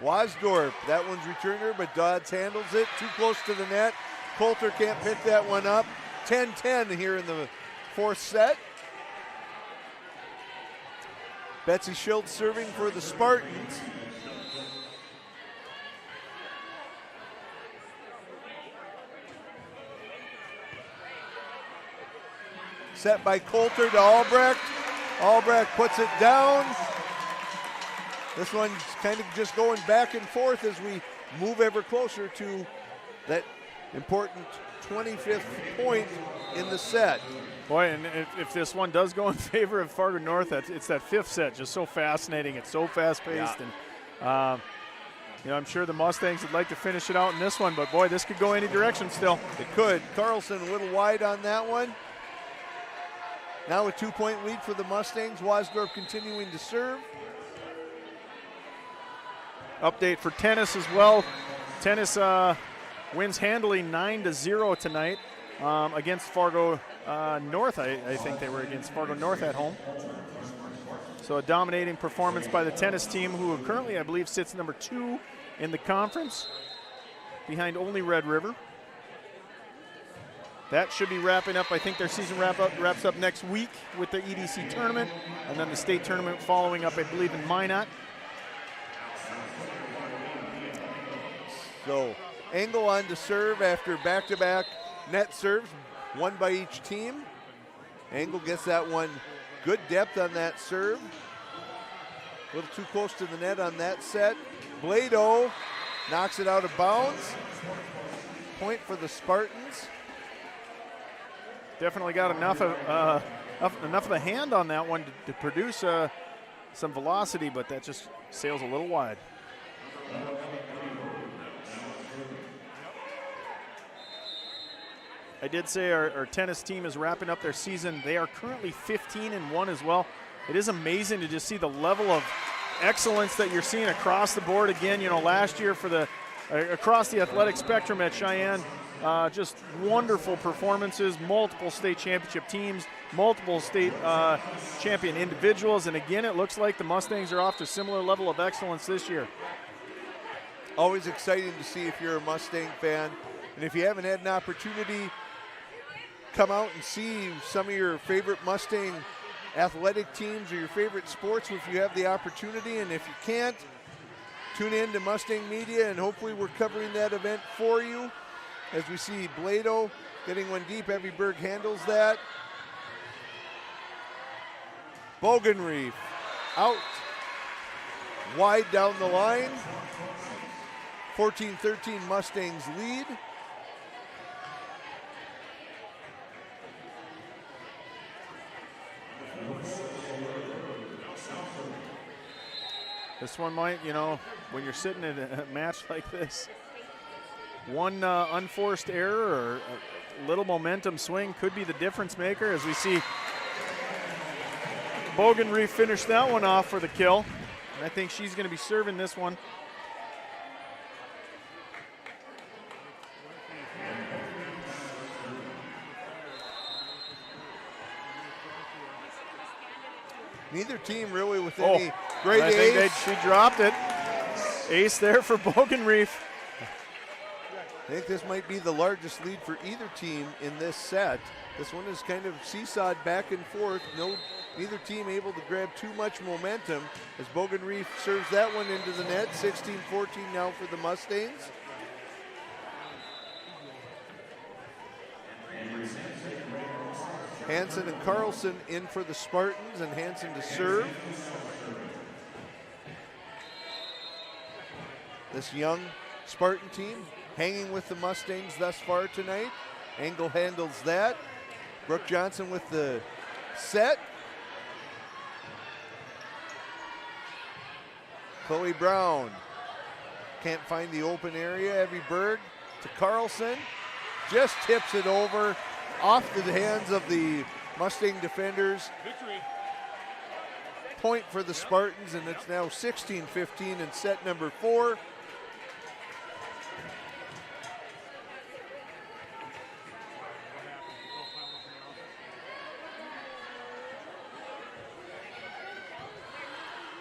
Wasdorf, that one's returner, but Dodds handles it. Too close to the net. Coulter can't pick that one up. 10-10 here in the fourth set. Betsy Schultz serving for the Spartans. Set by Coulter to Albrecht. Albrecht puts it down. This one's kind of just going back and forth as we move ever closer to that important 25th point in the set. Boy, and if this one does go in favor of Fargo North, it's that fifth set, just so fascinating. It's so fast-paced. Yeah. And, I'm sure the Mustangs would like to finish it out in this one, but boy, this could go any direction still. It could. Carlson a little wide on that one. Now a 2-point lead for the Mustangs. Wasdorf continuing to serve. Update for tennis as well. Tennis wins handily 9-0 tonight against Fargo North. I think they were against Fargo North at home. So a dominating performance by the tennis team, who currently, I believe, sits number 2 in the conference, behind only Red River. That should be wrapping up. I think their season wraps up next week with the EDC tournament, and then the state tournament following up, I believe, in Minot. So Engel on to serve after back-to-back net serves, one by each team. Engel gets that one. Good depth on that serve. A little too close to the net on that set. Blado knocks it out of bounds. Point for the Spartans. Definitely got enough of the hand on that one to produce some velocity, but that just sails a little wide. I did say our tennis team is wrapping up their season. They are currently 15-1 as well. It is amazing to just see the level of excellence that you're seeing across the board again. Last year for the across the athletic spectrum at Sheyenne, just wonderful performances, multiple state championship teams, multiple state champion individuals, and again, it looks like the Mustangs are off to a similar level of excellence this year. Always exciting to see if you're a Mustang fan, and if you haven't had an opportunity, come out and see some of your favorite Mustang athletic teams or your favorite sports if you have the opportunity. And if you can't, tune in to Mustang Media, and hopefully we're covering that event for you. As we see Blado getting one deep, Everyberg handles that. Bogenreef out wide down the line. 14-13 Mustangs lead. This one might, you know, when you're sitting in a match like this, one unforced error or a little momentum swing could be the difference maker, as we see Bogenreef finish that one off for the kill. And I think she's going to be serving this one. Neither team really with any great I ace. think she dropped it. Ace there for Bogenreef. I think this might be the largest lead for either team in this set. This one is kind of seesawed back and forth. Neither team able to grab too much momentum as Bogenreef serves that one into the net. 16-14 now for the Mustangs. Hansen and Carlson in for the Spartans, and Hansen to serve. This young Spartan team hanging with the Mustangs thus far tonight. Engel handles that. Brooke Johnson with the set. Chloe Brown can't find the open area. Evie Berg to Carlson. Just tips it over off the hands of the Mustang defenders. Victory. Point for the Spartans, and it's now 16-15 in set number 4.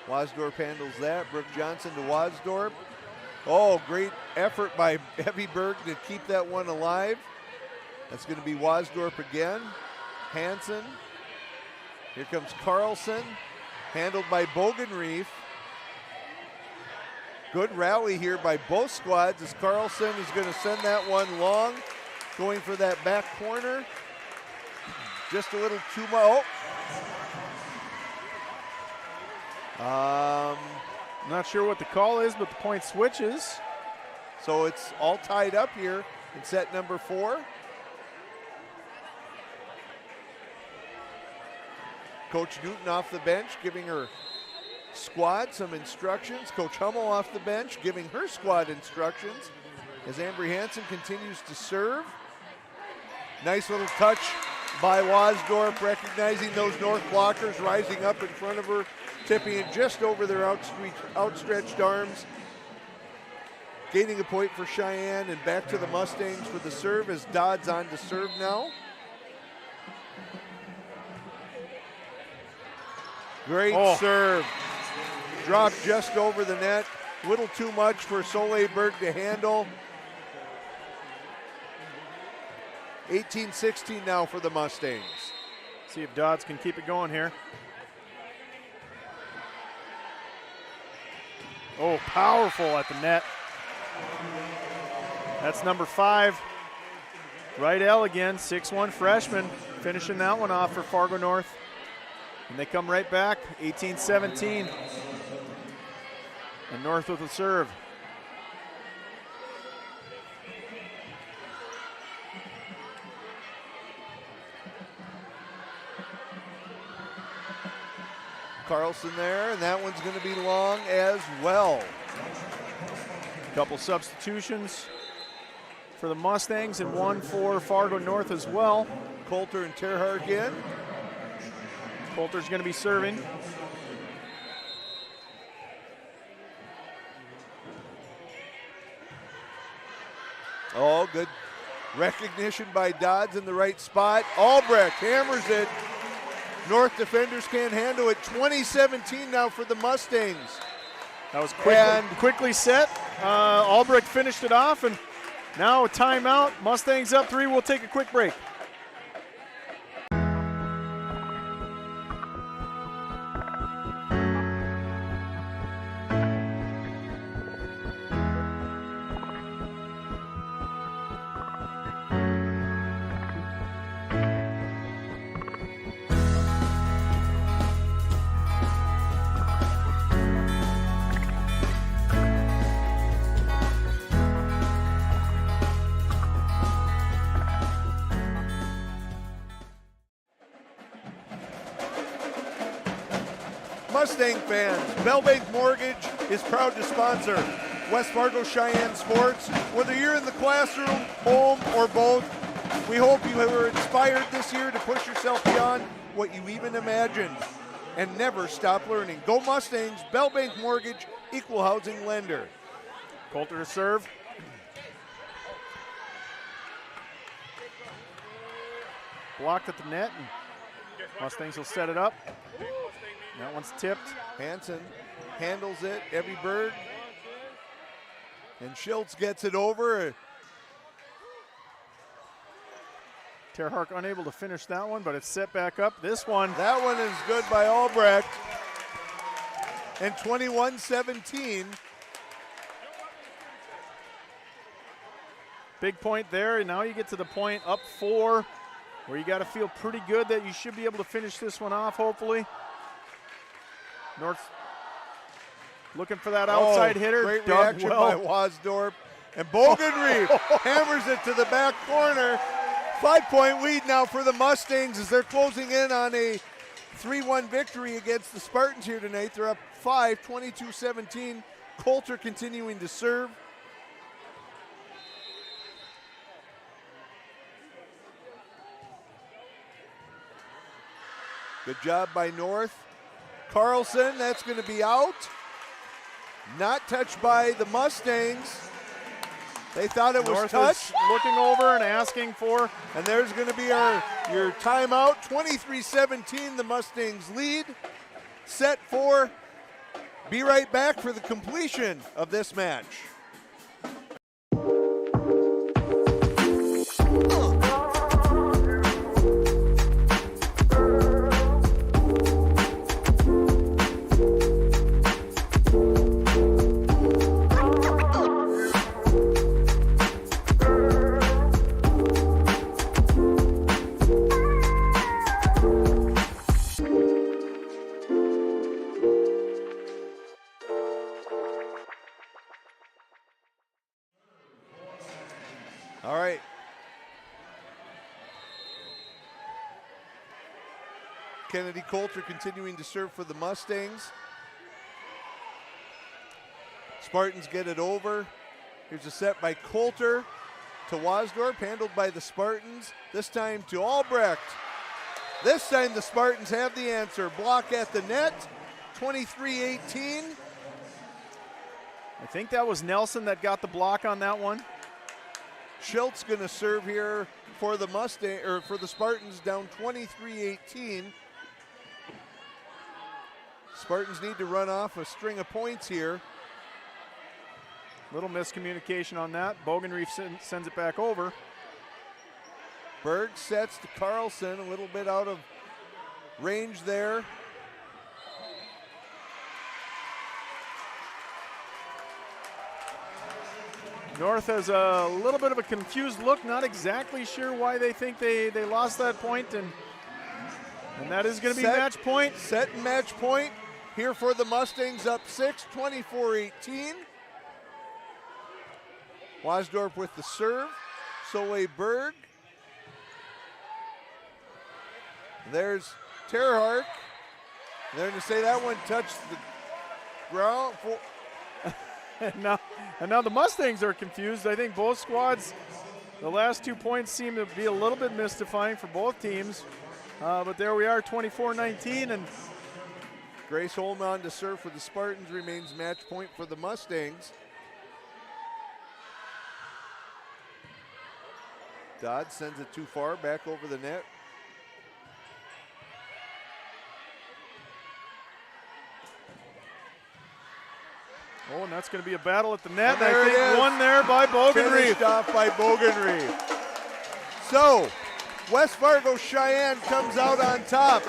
Wasdorp handles that. Brooke Johnson to Wasdorp. Oh, great effort by Evie Berg to keep that one alive. That's going to be Wasdorp again. Hansen. Here comes Carlson. Handled by Bogenreef. Good rally here by both squads as Carlson is going to send that one long. Going for that back corner. Just a little too much. I'm not sure what the call is, but the point switches. So it's all tied up here in set number 4. Coach Newton off the bench giving her squad some instructions. Coach Hummel off the bench giving her squad instructions as Ambry Hansen continues to serve. Nice little touch by Wasdorp, recognizing those north blockers rising up in front of her, tipping it just over their outstretched arms. Gaining a point for Sheyenne, and back to the Mustangs for the serve as Dodd's on to serve now. Great serve. Dropped just over the net. Little too much for Soleilberg to handle. 18-16 now for the Mustangs. See if Dodds can keep it going here. Oh, powerful at the net. That's number 5. Rydell again, 6'1" freshman, finishing that one off for Fargo North. And they come right back, 18-17. And North with a serve. Carlson there, and that one's going to be long as well. Couple substitutions for the Mustangs and one for Fargo North as well. Coulter and Terhardt in. Coulter's going to be serving. Oh, good recognition by Dodds in the right spot. Albrecht hammers it. North defenders can't handle it. 20-17 now for the Mustangs. That was quickly set. Albrecht finished it off, and now a timeout. Mustangs up 3. We'll take a quick break. Mustang fans, Bellbank Mortgage is proud to sponsor West Fargo Cheyenne sports. Whether you're in the classroom, home, or both, we hope you were inspired this year to push yourself beyond what you even imagined and never stop learning. Go Mustangs, Bellbank Mortgage, equal housing lender. Coulter to serve. Blocked at the net, and Mustangs will set it up. That one's tipped. Hansen handles it, Evie Berg. And Schultz gets it over. Terhark unable to finish that one, but it's set back up. This one. That one is good by Albrecht. And 21-17. Big point there, and now you get to the point up 4 where you got to feel pretty good that you should be able to finish this one off, hopefully. North looking for that outside hitter. Great Dug reaction well. by Wasdorp. And Bogenreef hammers it to the back corner. 5-point lead now for the Mustangs as they're closing in on a 3-1 victory against the Spartans here tonight. They're up 5, 22-17. Coulter continuing to serve. Good job by North. Carlson, that's going to be out. Not touched by the Mustangs. They thought it was North touched. is looking over and asking for. And there's going to be your timeout. 23-17, the Mustangs lead. Set for, be right back for the completion of this match. All right. Kennedy Coulter continuing to serve for the Mustangs. Spartans get it over. Here's a set by Coulter to Wasdorp, handled by the Spartans. This time to Albrecht. This time the Spartans have the answer. Block at the net, 23-18. I think that was Nelson that got the block on that one. Schultz going to serve here for the for the Spartans, down 23-18. Spartans need to run off a string of points here. Little miscommunication on that. Bogenreef sends it back over. Berg sets to Carlson, a little bit out of range there. North has a little bit of a confused look, not exactly sure why they think they lost that point, and that is going to be match point. Set and match point here for the Mustangs, up 6, 24-18. Wasdorp with the serve, Soleil Berg. There's Terhark. They're going to say that one touched the ground. And now the Mustangs are confused. I think both squads, the last 2 points seem to be a little bit mystifying for both teams. But there we are, 24-19. And Grace Holman to serve for the Spartans, remains match point for the Mustangs. Dodd sends it too far, back over the net. Oh, and that's going to be a battle at the net. And there I think it is. one there by Bogenreef. Finished off by Bogenreef. So, West Fargo Cheyenne comes out on top.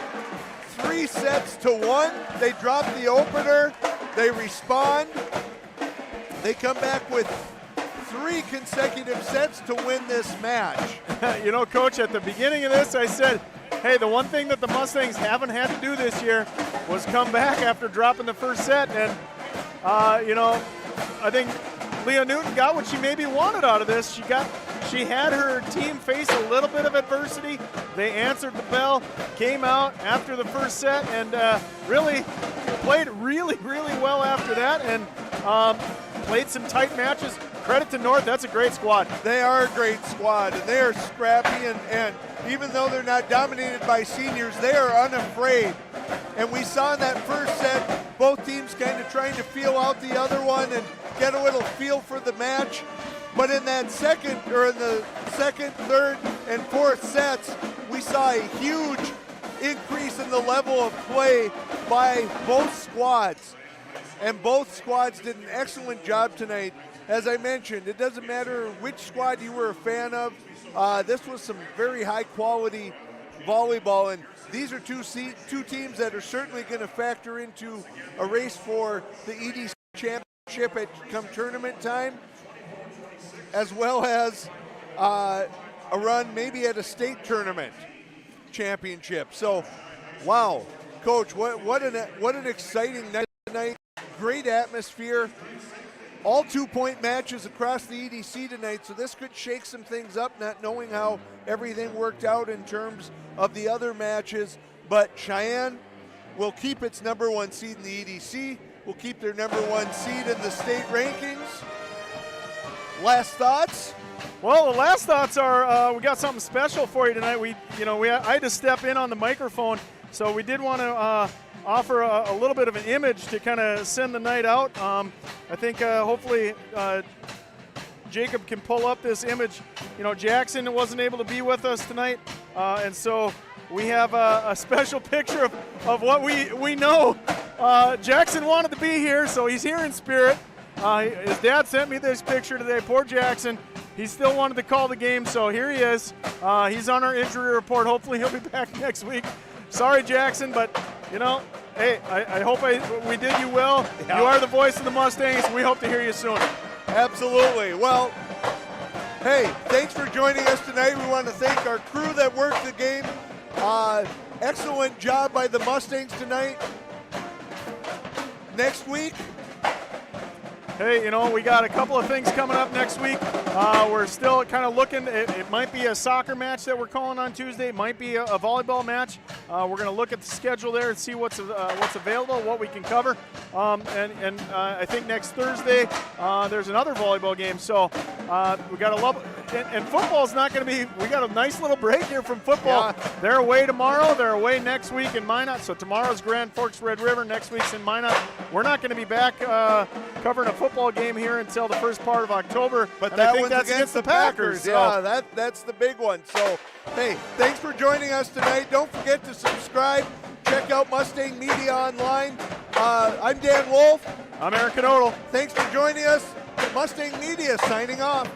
3-1. They drop the opener. They respond. They come back with 3 consecutive sets to win this match. You know, Coach, at the beginning of this, I said, hey, the one thing that the Mustangs haven't had to do this year was come back after dropping the first set. And you know, I think Leah Newton got what she maybe wanted out of this. She she had her team face a little bit of adversity. They answered the bell, came out after the first set, and really played really well after that, and played some tight matches. Credit to North, that's a great squad. They are a great squad, and they are scrappy, and even though they're not dominated by seniors, they are unafraid. And we saw in that first set, both teams kind of trying to feel out the other one and get a little feel for the match. But in that second, or in the second, third, and fourth sets, we saw a huge increase in the level of play by both squads. And both squads did an excellent job tonight. As I mentioned, it doesn't matter which squad you were a fan of. This was some very high quality volleyball, and these are two teams that are certainly going to factor into a race for the EDC championship at come tournament time, as well as a run maybe at a state tournament championship. So, wow, Coach, what an exciting night tonight. Great atmosphere. All 2-point matches across the EDC tonight, so this could shake some things up, not knowing how everything worked out in terms of the other matches. But Sheyenne will keep its #1 seed in the EDC, will keep their #1 seed in the state rankings. Last thoughts? Well, the last thoughts are we got something special for you tonight. I had to step in on the microphone, so we did want to offer a little bit of an image to kind of send the night out. I think hopefully Jacob can pull up this image. Jackson wasn't able to be with us tonight, and so we have a special picture of what we know. Jackson wanted to be here, so he's here in spirit. His dad sent me this picture today. Poor Jackson. He still wanted to call the game, so here he is. He's on our injury report. Hopefully he'll be back next week. Sorry, Jackson, but hey, I hope we did you well. Yeah. You are the voice of the Mustangs. We hope to hear you soon. Absolutely. Well, hey, thanks for joining us tonight. We want to thank our crew that worked the game. Excellent job by the Mustangs tonight. Next week, hey, we got a couple of things coming up next week. We're still kind of looking. It might be a soccer match that we're calling on Tuesday. It might be a volleyball match. We're going to look at the schedule there and see what's available, what we can cover. And I think next Thursday there's another volleyball game. So we got to love. And football's not going to be. We got a nice little break here from football. Yeah. They're away tomorrow. They're away next week in Minot. So tomorrow's Grand Forks Red River. Next week's in Minot. We're not going to be back covering a football game here until the first part of October. But that one's against the Packers. So. Yeah, that's the big one. So, hey, thanks for joining us tonight. Don't forget to subscribe. Check out Mustang Media online. I'm Dan Wolf. I'm Aaron Knodel. Thanks for joining us. Mustang Media signing off.